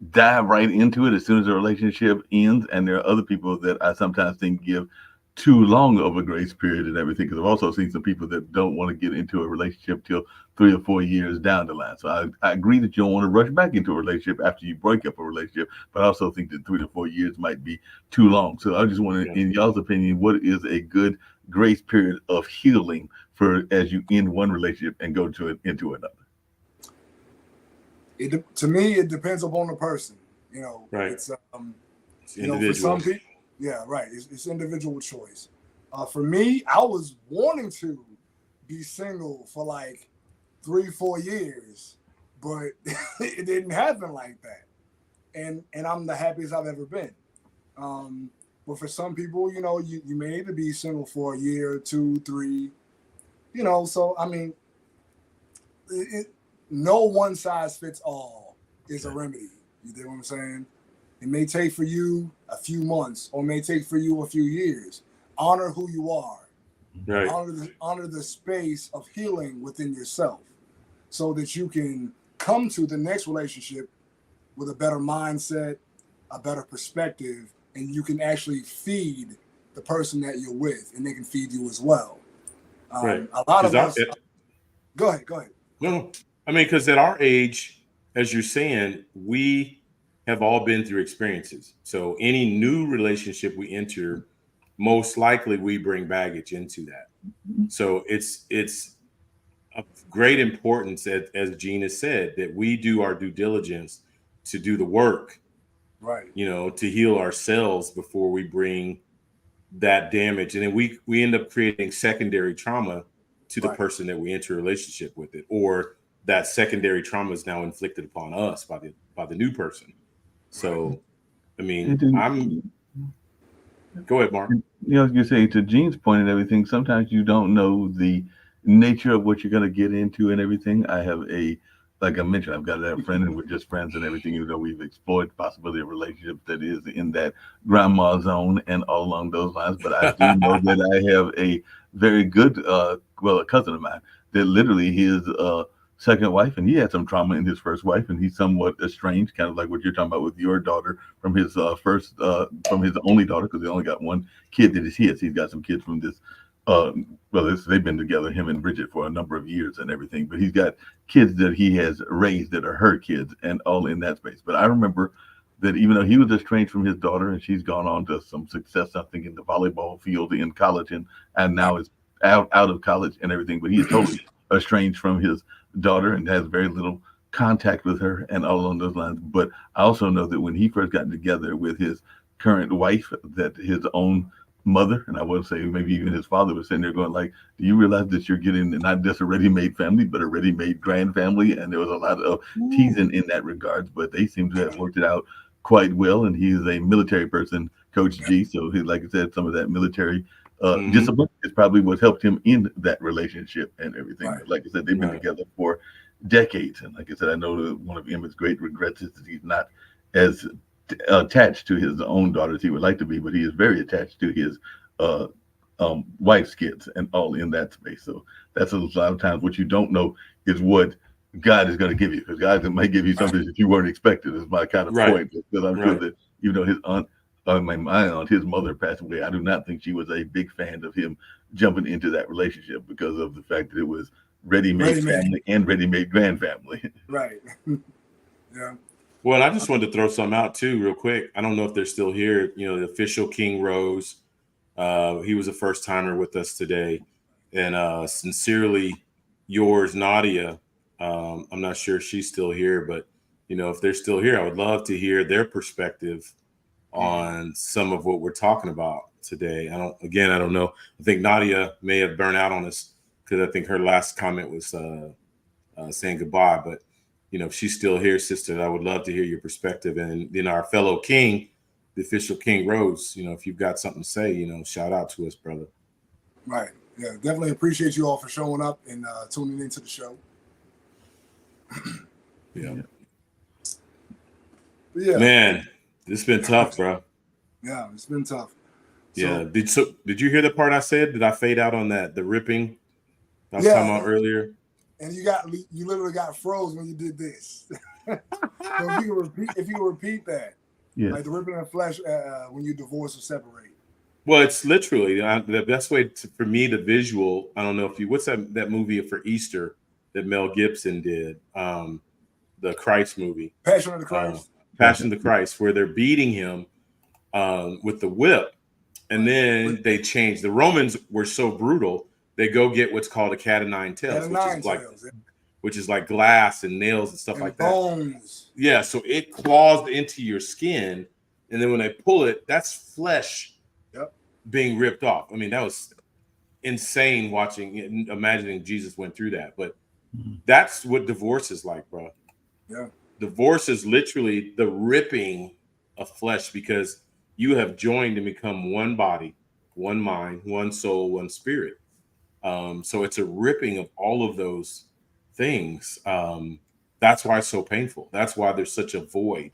dive right into it as soon as the relationship ends, and there are other people that I sometimes think give too long of a grace period and everything, because I've also seen some people that don't want to get into a relationship till 3 or 4 years down the line. So I agree that you don't want to rush back into a relationship after you break up a relationship, but I also think that 3 to 4 years might be too long. So I just want to, in y'all's opinion, what is a good grace period of healing for as you end one relationship and go into another? To me, it depends upon the person. It's for some people. Yeah, right. It's individual choice. For me, I was wanting to be single for like 3-4 years, but it didn't happen like that. And I'm the happiest I've ever been. But for some people, you may need to be single for a year, 2, 3, So I mean, no one size fits all is a remedy. You get what I'm saying? It may take for you a few months, or may take for you a few years. Honor who you are. Right. Honor the space of healing within yourself, so that you can come to the next relationship with a better mindset, a better perspective, and you can actually feed the person that you're with, and they can feed you as well. Right. A lot of us. Go ahead. No, I mean, because at our age, as you're saying, we have all been through experiences. So any new relationship we enter, most likely we bring baggage into that. So it's of great importance, as Gene has said, that we do our due diligence to do the work, right? To heal ourselves before we bring that damage, and then we end up creating secondary trauma to the person that we enter a relationship with, it, or that secondary trauma is now inflicted upon us by the new person. So, I mean, go ahead, Mark. You say, to Gene's point and everything, sometimes you don't know the nature of what you're going to get into and everything. I have like I mentioned, I've got that friend and we're just friends and everything, even though we've explored the possibility of relationships that is in that grandma zone and all along those lines. But I do know that I have a very good, a cousin of mine that literally his second wife, and he had some trauma in his first wife, and he's somewhat estranged, kind of like what you're talking about with your daughter, from his from his only daughter, because he only got one kid that is his. He's got some kids from this. They've been together, him and Bridget, for a number of years and everything. But he's got kids that he has raised that are her kids, and all in that space. But I remember that even though he was estranged from his daughter, and she's gone on to some success, I think, in the volleyball field in college, and now is out of college and everything. But he is totally estranged from his daughter and has very little contact with her and all along those lines. But I also know that when he first got together with his current wife, that his own mother, and I would say maybe even his father, was sitting there going like, do you realize that you're getting not just a ready-made family, but a ready-made grand family? And there was a lot of teasing in that regards, but they seem to have worked it out quite well. And he is a military person, Coach G. So he, like I said, some of that military discipline is probably what helped him in that relationship and everything. Right. Like I said, they've been together for decades. And like I said, I know that one of Emmett's great regrets is that he's not as attached to his own daughter as he would like to be, but he is very attached to his wife's kids and all in that space. So that's a lot of times what you don't know is what God is going to give you, because God might give you something that you weren't expecting, is my kind of point. Because I'm sure that even though his aunt, my aunt, his mother passed away, I do not think she was a big fan of him jumping into that relationship because of the fact that it was ready-made family and ready-made grand family. Right. Yeah. Well, I just wanted to throw some out too, real quick. I don't know if they're still here. The official King Rose. He was a first timer with us today, and sincerely yours, Nadia. I'm not sure if she's still here, but if they're still here, I would love to hear their perspective on some of what we're talking about today. I don't know. I think Nadia may have burned out on us because I think her last comment was saying goodbye, but if she's still here, sister, I would love to hear your perspective. And our fellow king, the official King Rose, if you've got something to say, shout out to us, brother. Right. Yeah, definitely appreciate you all for showing up and tuning into the show. Yeah. Yeah. Man, it's been tough, bro. Yeah, it's been tough. Yeah. Did you hear the part I said? Did I fade out on that? The ripping I was talking about earlier? And you literally got froze when you did this. So if you repeat that, like the ripping in the flesh when you divorce or separate. Well, it's literally the best way for me, the visual. I don't know if what's that movie for Easter that Mel Gibson did, the Christ movie, Passion of the Christ. Passion of the Christ, where they're beating him with the whip, and then they change. The Romans were so brutal. They go get what's called a cat of nine tails, which is like glass and nails and stuff like bones. That. Yeah, so it claws into your skin, and then when they pull it, that's flesh being ripped off. I mean, that was insane imagining Jesus went through that. But That's what divorce is like, bro. Yeah. Divorce is literally the ripping of flesh, because you have joined and become one body, one mind, one soul, one spirit. So it's a ripping of all of those things. That's why it's so painful. That's why there's such a void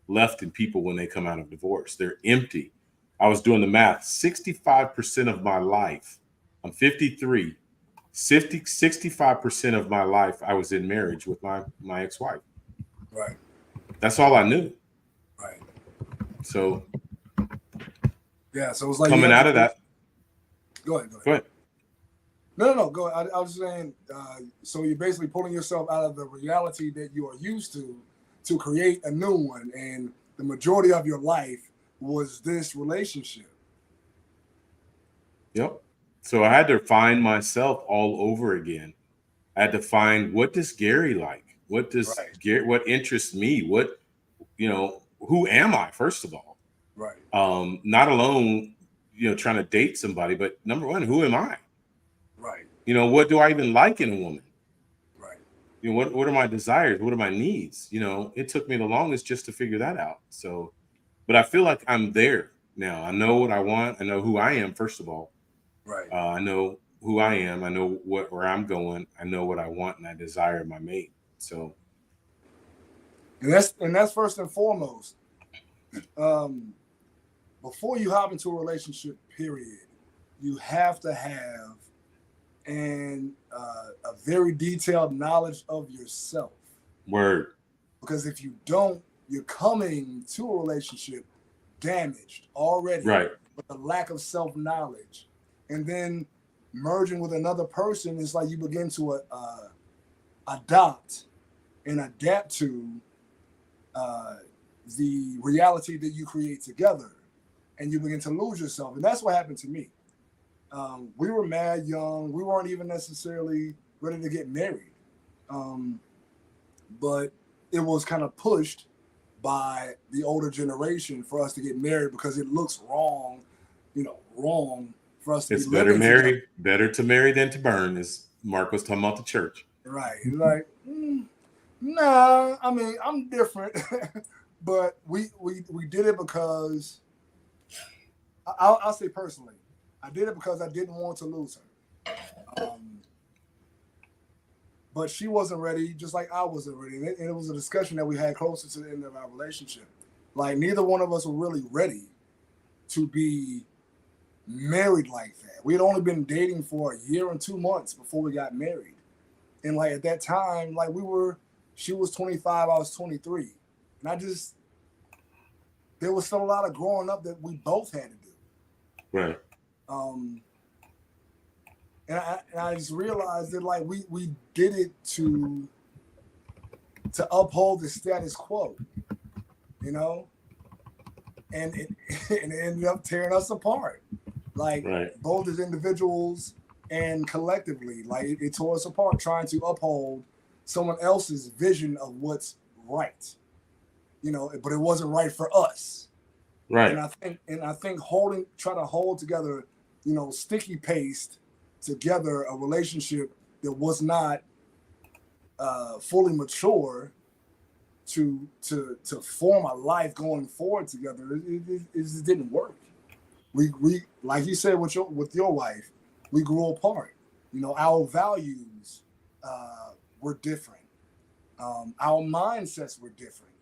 left in people when they come out of divorce. They're empty. I was doing the math. 65% of my life, I'm 53, 65% of my life I was in marriage with my ex-wife. Right. That's all I knew. Right. So yeah, so it was like coming out of that. Go ahead. No. Go ahead. I was saying, so you're basically pulling yourself out of the reality that you are used to create a new one, and the majority of your life was this relationship. Yep. So I had to find myself all over again. I had to find, what does Gary like? What does Gary? What interests me? What, who am I? First of all, right. Not alone, trying to date somebody, but number one, who am I? Right. What do I even like in a woman? Right. What are my desires? What are my needs? It took me the longest just to figure that out. So, but I feel like I'm there now. I know what I want. I know who I am, first of all. Right. I know who I am. I know where I'm going. I know what I want, and I desire my mate. So, and that's first and foremost. Before you hop into a relationship, period, you have to have a very detailed knowledge of yourself. Word. Because if you don't, you're coming to a relationship damaged already, right, with a lack of self-knowledge. And then merging with another person is like you begin to adopt and adapt to the reality that you create together, and you begin to lose yourself. And that's what happened to me. We were mad young. We weren't even necessarily ready to get married. But it was kind of pushed by the older generation for us to get married because it looks wrong, wrong for us to it's be better married. Better to marry than to burn, as Mark was talking about the church. Right. Like, nah, I mean, I'm different. But we did it because I'll say personally, I did it because I didn't want to lose her. But she wasn't ready, just like I wasn't ready. And it was a discussion that we had closer to the end of our relationship. Like, neither one of us were really ready to be married like that. We had only been dating for a year and 2 months before we got married. And like at that time, like she was 25, I was 23. And there was still a lot of growing up that we both had to do. Right. And I just realized that like we did it to uphold the status quo, and it ended up tearing us apart, like both as individuals and collectively. Like it tore us apart trying to uphold someone else's vision of what's right, but it wasn't right for us. Right. And I think try to hold together, sticky paste together a relationship that was not fully mature to form a life going forward together. It just didn't work. We like you said with your wife, we grew apart. Our values were different. Our mindsets were different.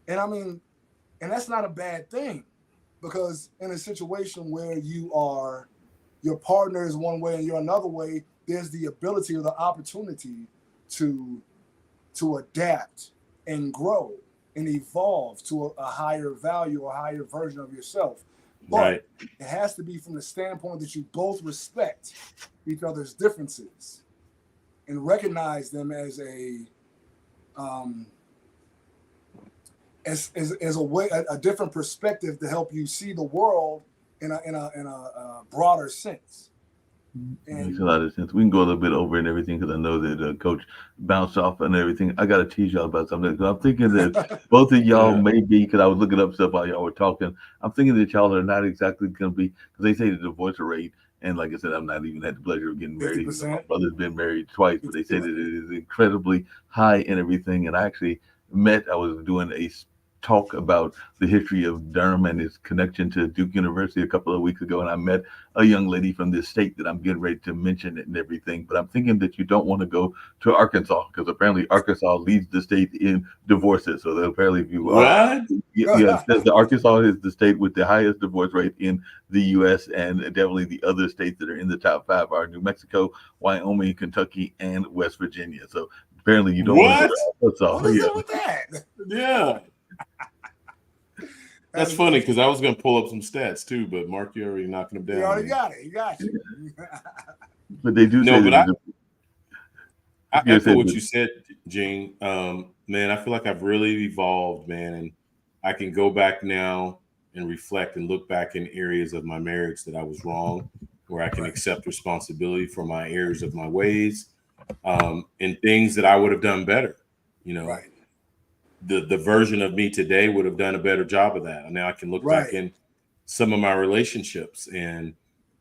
And I mean, and that's not a bad thing, because in a situation where your partner is one way and you're another way, there's the ability or the opportunity to adapt and grow and evolve to a higher value or higher version of yourself. But it has to be from the standpoint that you both respect each other's differences and recognize them as a way, a different perspective to help you see the world in a broader sense. Makes a lot of sense. We can go a little bit over and everything because I know that Coach bounced off and everything. I got to tease y'all about something. I'm thinking that both of y'all may be, because I was looking up stuff while y'all were talking. I'm thinking that y'all are not exactly going to be, because they say the divorce rate And like I said, I've not even had the pleasure of getting married. 50%. My brother's been married twice, but they said that it is incredibly high in everything. And I actually I was doing a talk about the history of Durham and its connection to Duke University a couple of weeks ago, and I met a young lady from this state that I'm getting ready to mention it and everything. But I'm thinking that you don't want to go to Arkansas, because apparently Arkansas leads the state in divorces. So that apparently, if you What? it says that Arkansas is the state with the highest divorce rate in the U.S., and definitely the other states that are in the top 5 are New Mexico, Wyoming, Kentucky, and West Virginia. So apparently, you don't want to go to Arkansas. What is up with that? Yeah. That's funny, because I was going to pull up some stats too, but Mark, you already knocking them down. You already got it. You got you. But they do say but I echo what you said, Gene. Man, I feel like I've really evolved, man, and I can go back now and reflect and look back in areas of my marriage that I was wrong, where I can accept responsibility for my errors of my ways, and things that I would have done better. You know, the version of me today would have done a better job of that. And now I can look back in some of my relationships, and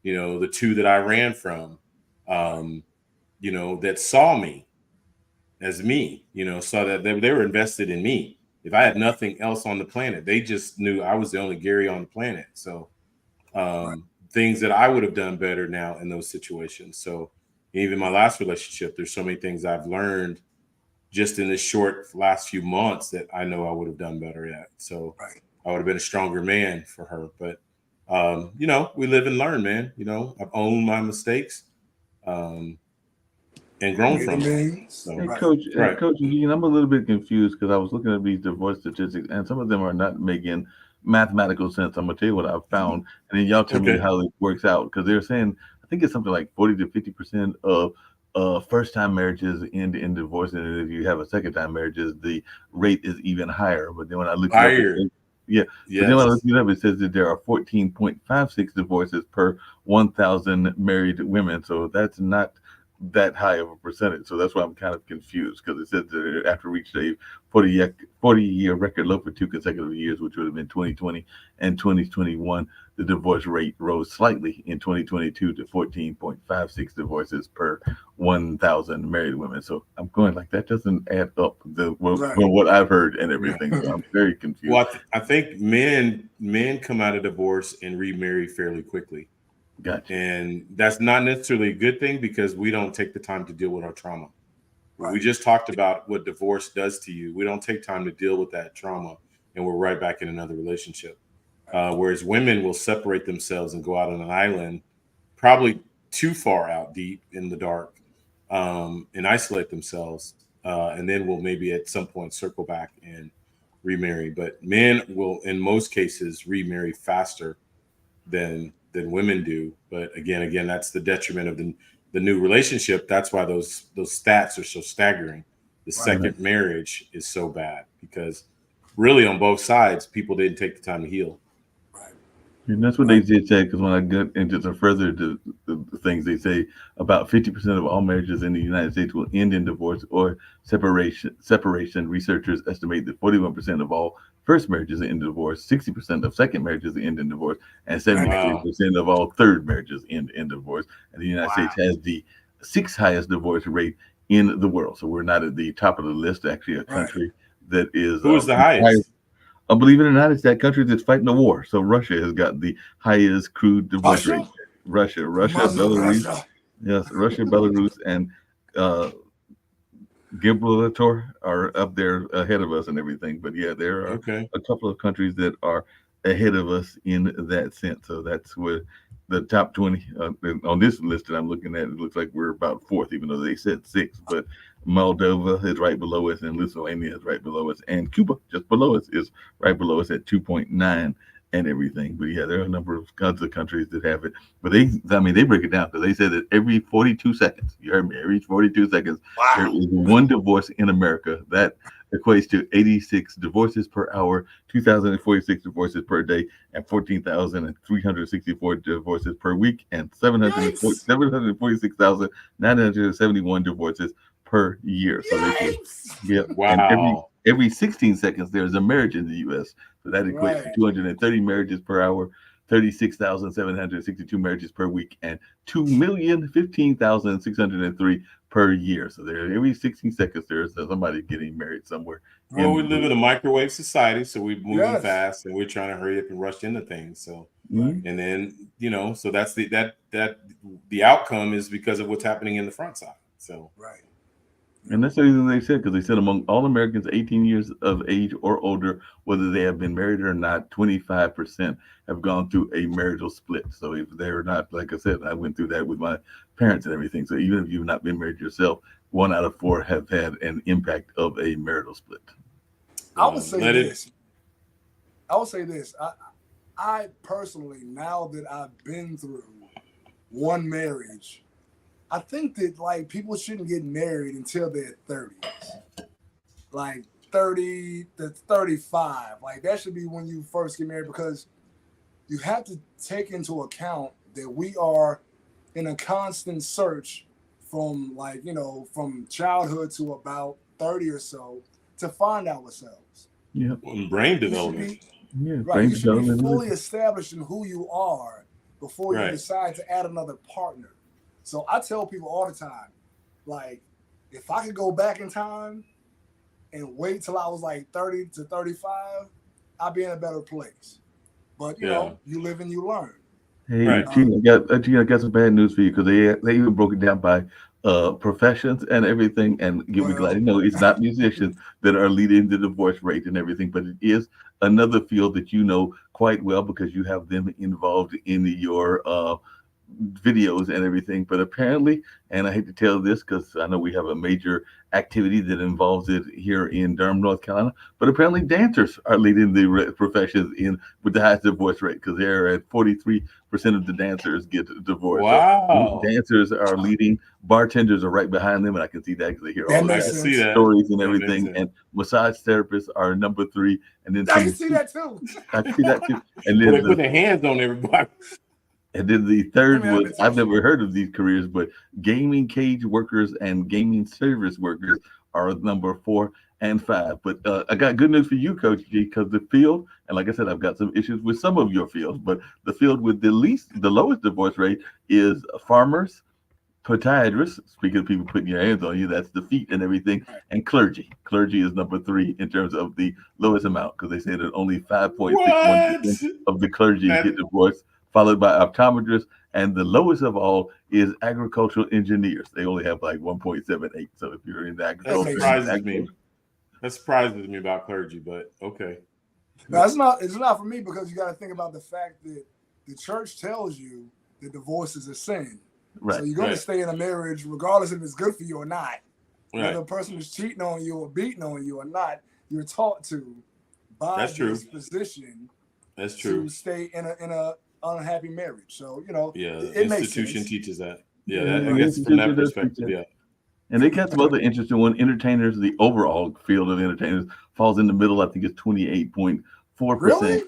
the 2 that I ran from, that saw me as me, saw that they were invested in me. If I had nothing else on the planet, they just knew I was the only Gary on the planet. So things that I would have done better now in those situations. So even my last relationship, there's so many things I've learned just in this short last few months that I know I would have done better at. So I would have been a stronger man for her. But, we live and learn, man. I've owned my mistakes and grown from them. So, hey, Coach, Eugene, I'm a little bit confused, because I was looking at these divorce statistics, and some of them are not making mathematical sense. I'm going to tell you what I've found, and then y'all tell me how it works out, because they're saying, I think it's something like 40 to 50% of first-time marriages end in divorce, and if you have a second-time marriages, the rate is even higher. But then when I look at it, but then when I look it up, it says that there are 14.56 divorces per 1,000 married women. So that's not that high of a percentage. So that's why I'm kind of confused, because it says that after reached a 40-year record low for 2 consecutive years, which would have been 2020 and 2021, the divorce rate rose slightly in 2022 to 14.56 divorces per 1,000 married women. So I'm going like, that doesn't add up from what I've heard and everything. So I'm very confused. Well, I think men come out of divorce and remarry fairly quickly. Gotcha. And that's not necessarily a good thing, because we don't take the time to deal with our trauma. We just talked about what divorce does to you. We don't take time to deal with that trauma, and we're right back in another relationship. Whereas women will separate themselves and go out on an island, probably too far out deep in the dark, and isolate themselves. And then will maybe at some point circle back and remarry. But men will, in most cases, remarry faster than women do. But again, that's the detriment of the new relationship. That's why those stats are so staggering. The second marriage is so bad, because really on both sides, people didn't take the time to heal. And that's what they did say, because when I get into some further the things, they say about 50% of all marriages in the United States will end in divorce or separation. Researchers estimate that 41% of all first marriages end in divorce, 60% of second marriages end in divorce, and 73% of all third marriages end in divorce. And the United States has the 6th highest divorce rate in the world. So we're not at the top of the list, actually, a country that is... Who is the highest? Believe it or not, it's that country that's fighting a war. So Russia has got the highest crude divorce rate. Russia, Belarus. Yes, Russia, Belarus, and Gibraltar are up there ahead of us and everything. But yeah, there are a couple of countries that are ahead of us in that sense. So that's where the top 20 on this list that I'm looking at, it looks like we're about 4th, even though they said 6th. But Moldova is right below us, and Lithuania is right below us, and Cuba, just below us, is right below us at 2.9 and everything. But yeah, there are a number of other countries that have it. But they break it down, because they said that every 42 seconds, you heard me, every 42 seconds, there is one divorce in America. That equates to 86 divorces per hour, 2,046 divorces per day, and 14,364 divorces per week, and 746,971 divorces per year. So they and every 16 seconds there's a marriage in the U.S. So that equates to 230 marriages per hour, 36,762 marriages per week, and 2,015,603 per year. So there, every 16 seconds, there's somebody getting married somewhere. Well, we live in a microwave society, so we're moving Yes. fast, and we're trying to hurry up and rush into things. So, Mhm. and then so that's the outcome is because of what's happening in the front side. So, Right. And that's the reason they said, because they said among all Americans 18 years of age or older, whether they have been married or not, 25% have gone through a marital split. So if they're not, like I said, I went through that with my parents and everything. So even if you've not been married yourself, 1 out of 4 have had an impact of a marital split. I would say this. I personally, now that I've been through one marriage, I think that like people shouldn't get married until their 30s, like 30 to 35. Like that should be when you first get married, because you have to take into account that we are in a constant search from from childhood to about 30 or so to find ourselves. Yeah. Brain development. Right. You should be fully established in who you are before you decide to add another partner. So I tell people all the time, like, if I could go back in time and wait till I was like 30 to 35, I'd be in a better place. But, you know, you live and you learn. Hey, Gina, I got some bad news for you, because they even broke it down by professions and everything. And you'll be glad to know it's not musicians that are leading the divorce rate and everything, but it is another field that you know quite well because you have them involved in your videos and everything. But apparently, and I hate to tell this because I know we have a major activity that involves it here in Durham, North Carolina, but apparently dancers are leading the professions with the highest divorce rate, because they're at 43% of the dancers get divorced. Wow. So dancers are leading, bartenders are right behind them, and I can see that because they hear all the stories and everything. And massage therapists are number 3, and then I can see that too. I can see that too. And then they put their hands on everybody. And then the third was, I've never heard of these careers, but gaming cage workers and gaming service workers are number 4 and 5. But I got good news for you, Coach G, because the field, and like I said, I've got some issues with some of your fields, but the field with the lowest divorce rate is farmers, podiatrists, speaking of people putting your hands on you, that's the feet and everything, and clergy. Clergy is number 3 in terms of the lowest amount, because they say that only 5.61% of the clergy get divorced, followed by optometrists, and the lowest of all is agricultural engineers. They only have like 1.78. So if you're in the agriculture, that surprises me about clergy, but okay. No, it's not for me, because you got to think about the fact that the church tells you that divorce is a sin. Right. So you're going to stay in a marriage regardless if it's good for you or not. Whether the person is cheating on you or beating on you or not, you're taught to by this position. That's true. To stay in a unhappy marriage. So, the it institution teaches that. I guess from that perspective, And they got some other interesting one. Entertainers, the overall field of entertainers falls in the middle. I think it's 28.4%. Really?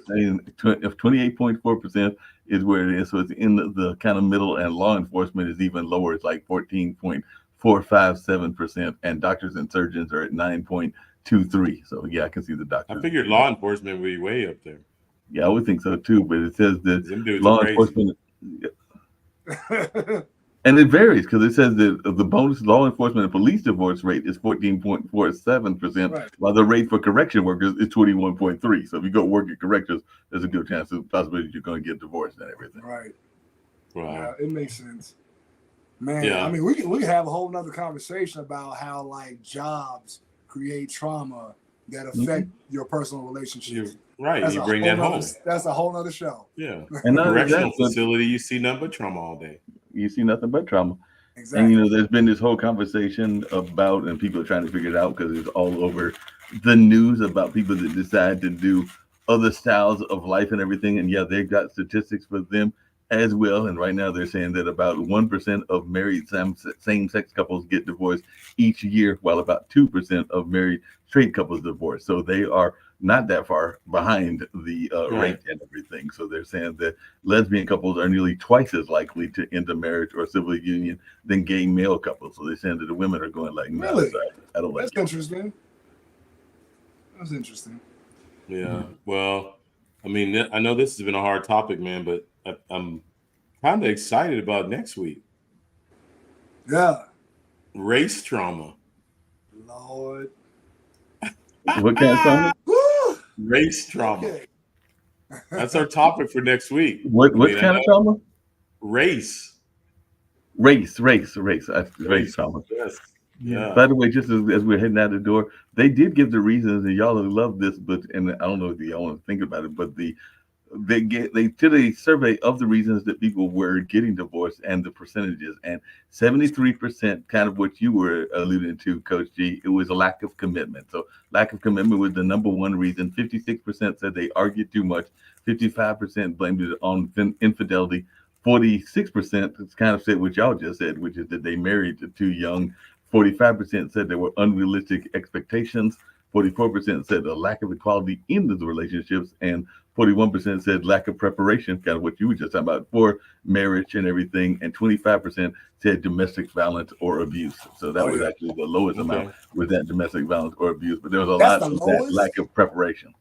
28.4% is where it is. So it's in the kind of middle, and law enforcement is even lower. It's like 14.457%. And doctors and surgeons are at 9.23. So yeah, I can see the doctors. I figured law enforcement would be way up there. Yeah, I would think so too, but it says that law enforcement, and it varies, because it says that the bonus law enforcement and police divorce rate is 14.47%, while the rate for correction workers is 21.3%. So if you go work at corrections, there's a good chance of possibility you're going to get divorced and everything. Right. Wow. Yeah, it makes sense. Man, I mean, we can have a whole nother conversation about how like jobs create trauma that affect your personal relationships. Right, you bring that home. That's a whole nother show. Yeah, and correctional facility, you see nothing but trauma all day. You see nothing but trauma. Exactly. And there's been this whole conversation about, and people are trying to figure it out because it's all over the news, about people that decide to do other styles of life and everything. And yeah, they've got statistics for them as well. And right now they're saying that about 1% of married same-sex couples get divorced each year, while about 2% of married straight couples divorce. So they are not that far behind the rate and everything. So they're saying that lesbian couples are nearly twice as likely to end a marriage or civil union than gay male couples. So they're saying that the women are going like, no, really? I don't like That's interesting. That's interesting. Yeah. Well, I mean, I know this has been a hard topic, man, but I'm kind of excited about next week. Yeah. Race trauma. Lord. What kind of trauma? Woo! Race trauma. Okay. That's our topic for next week. What kind of trauma? Race. Race trauma. Yes. Yeah. By the way, just as we're heading out the door, they did give the reasons, and y'all love this, but and I don't know if y'all want to think about it, but they did a survey of the reasons that people were getting divorced and the percentages, and 73%, kind of what you were alluding to, Coach G, it was a lack of commitment. So lack of commitment was the number one reason. 56% said they argued too much. 55% blamed it on infidelity. 46% kind of said what y'all just said, which is that they married too young. 45% said there were unrealistic expectations. 44% said a lack of equality in the relationships, and 41% said lack of preparation, kind of what you were just talking about, for marriage and everything. And 25% said domestic violence or abuse. So that was actually the lowest amount, with that domestic violence or abuse. But there was a lot of that lack of preparation.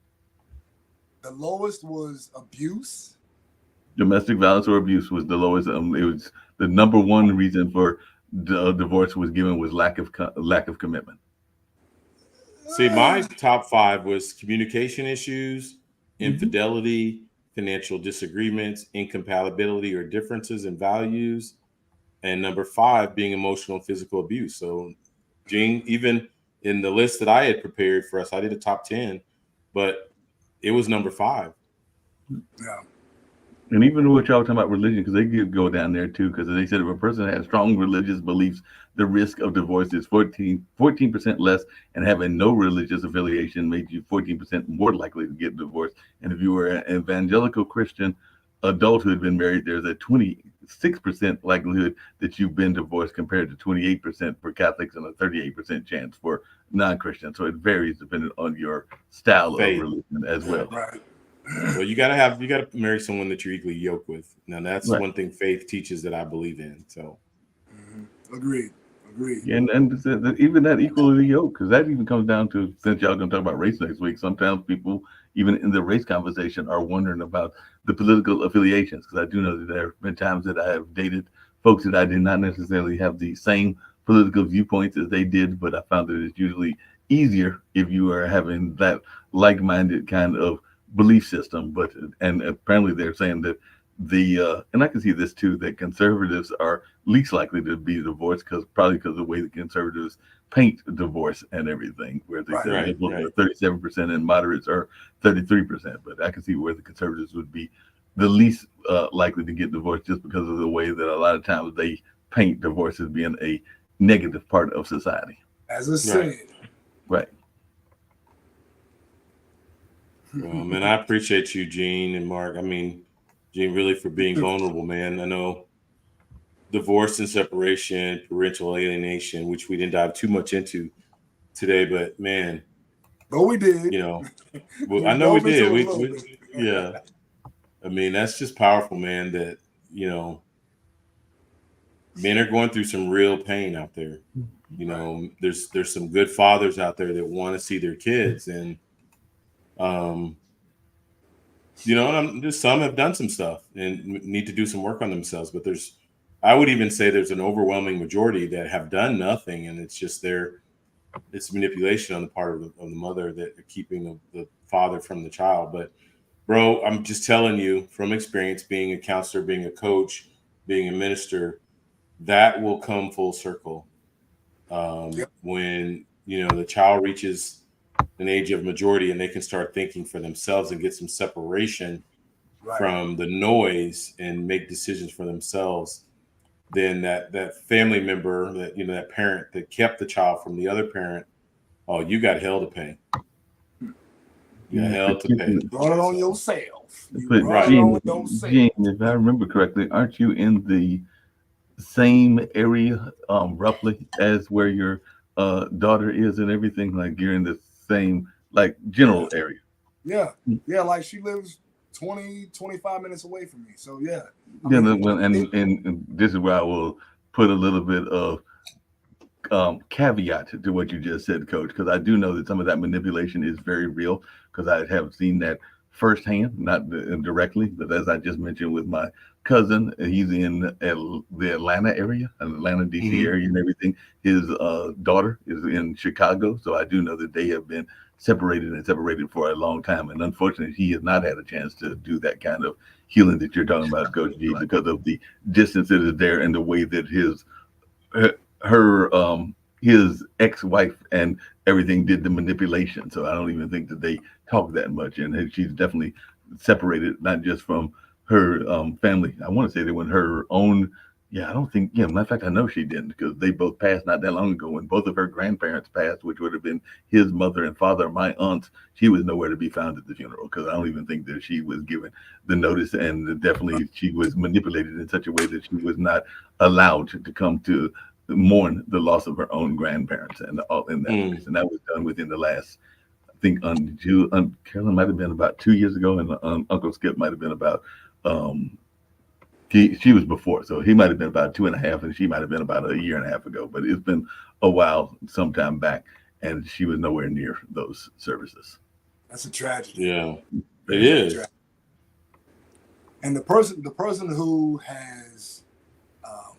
The lowest was abuse. Domestic violence or abuse was the lowest. It was the number one reason for the divorce was given was lack of commitment. See, my top 5 was communication issues, infidelity, financial disagreements, incompatibility or differences in values, and number 5 being emotional and physical abuse. So, Gene, even in the list that I had prepared for us, I did a top 10, but it was number 5. Yeah. And even what y'all talking about religion, because they could go down there too, because they said if a person has strong religious beliefs, the risk of divorce is 14% less, and having no religious affiliation made you 14% more likely to get divorced. And if you were an evangelical Christian adult who had been married, there's a 26% likelihood that you've been divorced compared to 28% for Catholics and a 38% chance for non-Christians. So it varies depending on your style of religion as well. Right. Well, you gotta marry someone that you're equally yoked with. Now that's one thing faith teaches that I believe in. So, agreed. And even that equally yoked, because that even comes down to, since y'all gonna talk about race next week, sometimes people even in the race conversation are wondering about the political affiliations. Because I do know that there have been times that I have dated folks that I did not necessarily have the same political viewpoints as they did, but I found that it's usually easier if you are having that like-minded kind of belief system. But and apparently they're saying that and I can see this too, that conservatives are least likely to be divorced because of the way the conservatives paint divorce and everything, where they say liberals are 37% and moderates are 33%. But I can see where the conservatives would be the least likely to get divorced, just because of the way that a lot of times they paint divorce as being a negative part of society. As I said. Right. Well, man, I appreciate you, Gene and Mark. I mean, Gene, really, for being vulnerable, man. I know divorce and separation, parental alienation, which we didn't dive too much into today, but man. But we did. Well, I know we did. Yeah. I mean, that's just powerful, man, that, men are going through some real pain out there. There's some good fathers out there that want to see their kids, and just some have done some stuff and need to do some work on themselves. But I would even say there's an overwhelming majority that have done nothing, and it's just it's manipulation on the part of the mother that are keeping the father from the child. But bro, I'm just telling you from experience, being a counselor, being a coach, being a minister, that will come full circle when the child reaches an age of majority and they can start thinking for themselves and get some separation from the noise and make decisions for themselves. Then that family member, that parent that kept the child from the other parent, oh, you got hell to pay. You got hell to pay. Run it on yourself. But Gene, if I remember correctly, aren't you in the same area roughly as where your daughter is and everything? Like you're in the same general area? Yeah, like she lives 20-25 minutes away from me. So yeah. And this is where I will put a little bit of caveat to what you just said, Coach, because I do know that some of that manipulation is very real, because I have seen that firsthand, not directly, but as I just mentioned with my cousin, he's in the Atlanta area, Atlanta, DC Mhm. area, and everything. His daughter is in Chicago, so I do know that they have been separated for a long time. And unfortunately, he has not had a chance to do that kind of healing that you're talking about, Coach G, because of the distance that is there and the way that her his ex-wife and everything did the manipulation. So I don't even think that they talk that much, and she's definitely separated, not just from her family. I want to say that when her own, yeah, I don't think, yeah, matter of fact, I know she didn't, because they both passed not that long ago. When both of her grandparents passed, which would have been his mother and father, my aunts, she was nowhere to be found at the funeral, because I don't even think that she was given the notice, and definitely she was manipulated in such a way that she was not allowed to come to mourn the loss of her own grandparents and all in that place. Mm. And that was done within the last, I think, Carolyn might have been about 2 years ago, and Uncle Skip might have been about, um, she was before, so he might have been about 2.5, and she might have been about a year and a half ago. But it's been a while, sometime back, and she was nowhere near those services. That's a tragedy. Yeah, it Very, very is. tragic. And the person who has, um,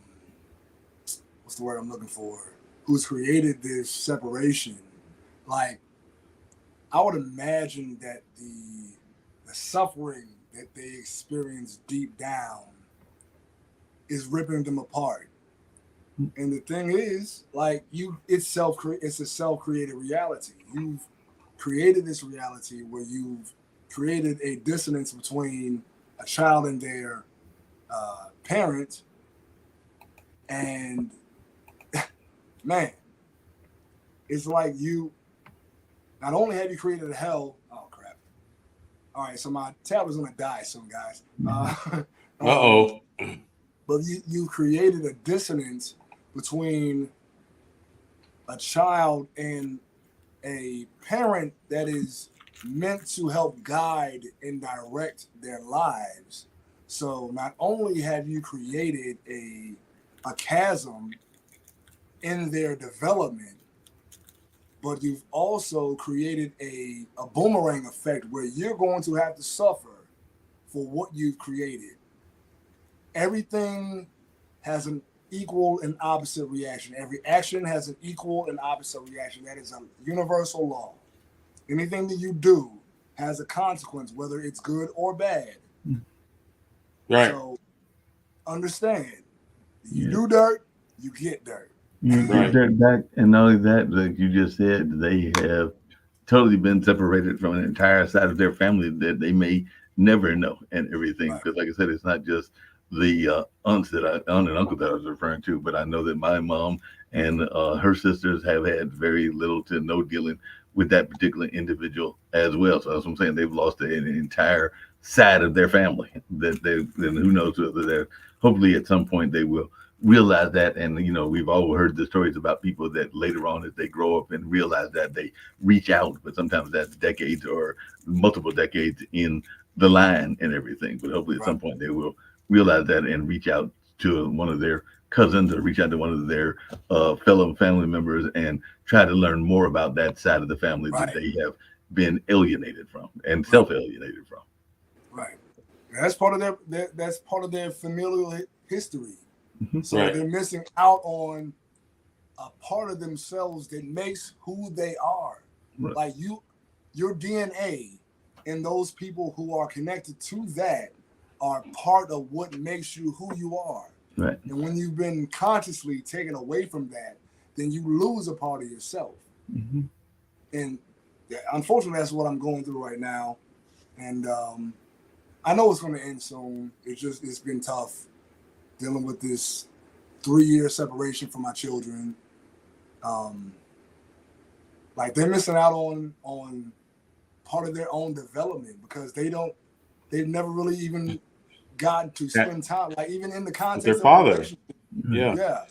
what's the word I'm looking for? Who's created this separation? Like, I would imagine that the suffering that they experience deep down is ripping them apart. And the thing is, like, it's a self-created reality. You've created this reality where you've created a dissonance between a child and their parent, and man, it's like you not only have you created a hell. Oh crap! All right, so my tablet's gonna die soon, guys. Um, Uh-oh. but you created a dissonance between a child and a parent that is meant to help guide and direct their lives. So not only have you created a chasm in their development, but you've also created a boomerang effect where you're going to have to suffer for what you've created. Everything has an equal and opposite reaction. Every action has an equal and opposite reaction. That is a universal law. Anything that you do has a consequence, whether it's good or bad. Right. So understand, you Yeah. do dirt, you get dirt. You get Right. that back, and not only that, like you just said, they have totally been separated from an entire side of their family that they may never know and everything. Right, Because, like I said, it's not just the aunt and uncle that I was referring to, but I know that my mom and her sisters have had very little to no dealing with that particular individual as well. So that's what I'm saying. They've lost an entire side of their family that they, and who knows whether they're, hopefully at some point they will realize that. And we've all heard the stories about people that later on, as they grow up and realize that, they reach out, but sometimes that's decades or multiple decades in the line and everything. But hopefully at right, some point they will realize that and reach out to one of their cousins or reach out to one of their fellow family members and try to learn more about that side of the family that right, they have been alienated from and right, self-alienated from. right. That's part of that's part of their familial history. Mhm. So Right. they're missing out on a part of themselves that makes who they are. Right. Like your DNA and those people who are connected to that are part of what makes you who you are. Right. And when you've been consciously taken away from that, then you lose a part of yourself. Mhm. And unfortunately, that's what I'm going through right now. And I know it's going to end soon. It's been tough dealing with this 3-year separation from my children. Like, they're missing out on part of their own development because they've never really even gotten to spend time, like, even in the With context their of a father. relationship. Yeah. Yeah.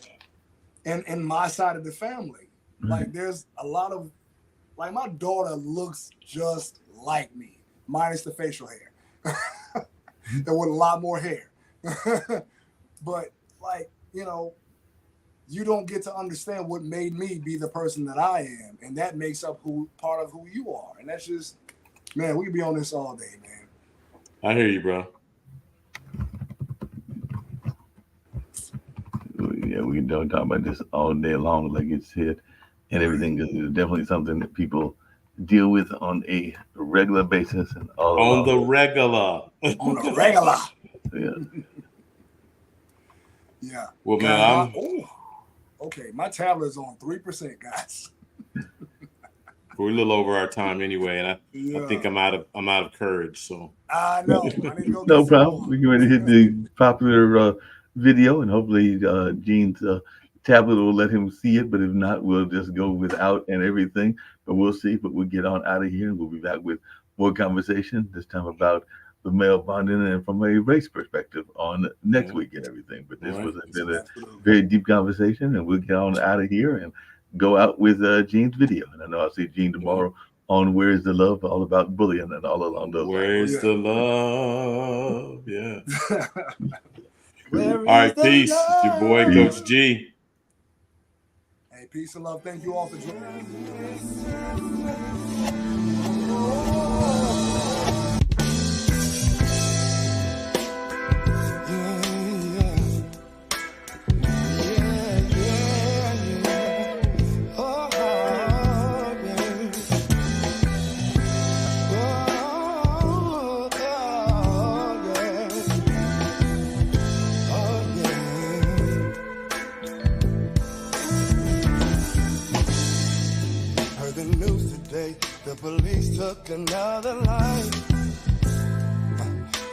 And my side of the family. Right. Like, there's a lot of, like, my daughter looks just like me, minus the facial hair. And with a lot more hair. But, like, you don't get to understand what made me be the person that I am. And that makes up part of who you are. And that's just, Man, we could be on this all day, man. I hear you, bro. Yeah, we don't talk about this all day long, like it's hit and everything, because it's definitely something that people deal with on a regular basis and all on the along. regular. On the regular. Yeah. Yeah. Well, Guys, man, okay. My tablet is on 3%, guys. we're a little over our time anyway, and I think I'm out of courage. So I know. I need to go No get some problem. more. We can ready to hit the popular video, and hopefully Gene's tablet will let him see it. But if not, we'll just go without and everything. But we'll see. But we'll get on out of here, and we'll be back with more conversation, this time about the male bonding and from a race perspective on next week and everything. But this was been a very deep conversation, and we'll get on out of here and go out with Gene's video. And I know I'll see Gene tomorrow on Where's the Love, all about bullying and all along those Where's lines. the love? Yeah. Where All right, is the peace. It's your boy, love? Coach G. Hey, peace and love. Thank you all for joining. The police took another life.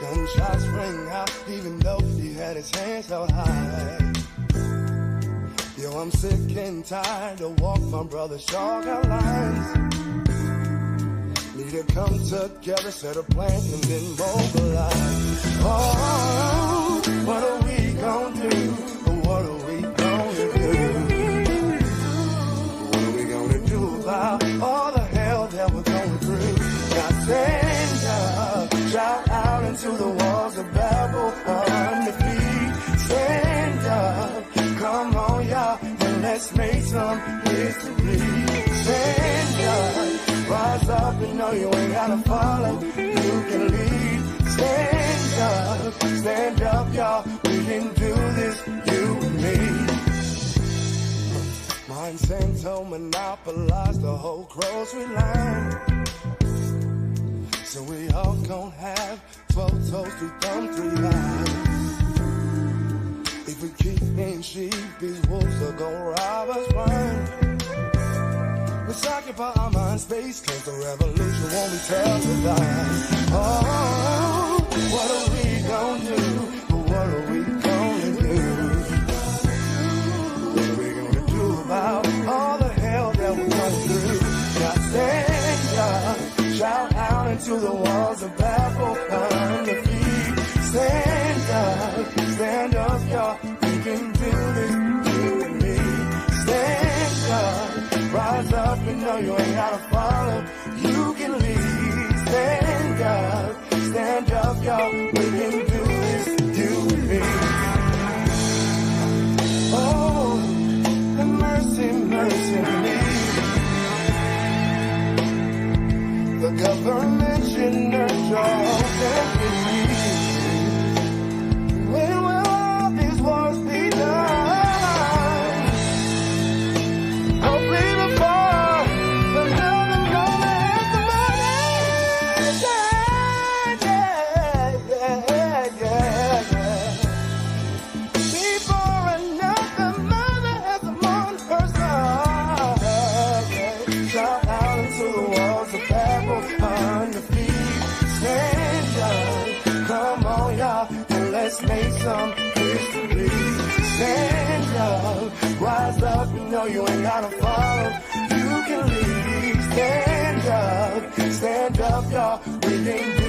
Gunshots rang out, even though he had his hands held high. Yo, I'm sick and tired of walk my brother's chalk out lines. Need to come together, set a plan, and then mobilize. Oh, what are we gonna do? What are we gonna do? What are we gonna do about all the hell that we're going through? Now stand up, shout out into the walls of Babel on the feet. Stand up, come on y'all, and let's make some history. Stand up, rise up and know you ain't gotta follow, you can lead. Stand up y'all, we can do this, you and me. Monsanto monopolized the whole grocery line. So we all gon' have 12 toes, 3 thumbs, 3 lives. If we keep being sheep, these wolves are gon' rob us blind. Let's occupy our mind space, cause the revolution won't be televised. Oh, what are we gon' do? What are we gonna do? What are we gonna do about all the hell that we're going through? Now stand up, shout out into the walls of Babel on the feet. Stand up, y'all, we can do this, you and me. Stand up, rise up and know you ain't gotta follow, you can lead. Stand up, y'all, we can do this, you and me. Oh, mercy, mercy me. The government should nurture your deputy. When will all these wars be done? Hopefully before another moment has the money. Before another mother has the money her son. Shout out into the walls of Babel on the feet. Stand up, come on y'all, and let's make some history. Stand up, rise up, you know you ain't gotta follow, you can lead. Stand up y'all, we can do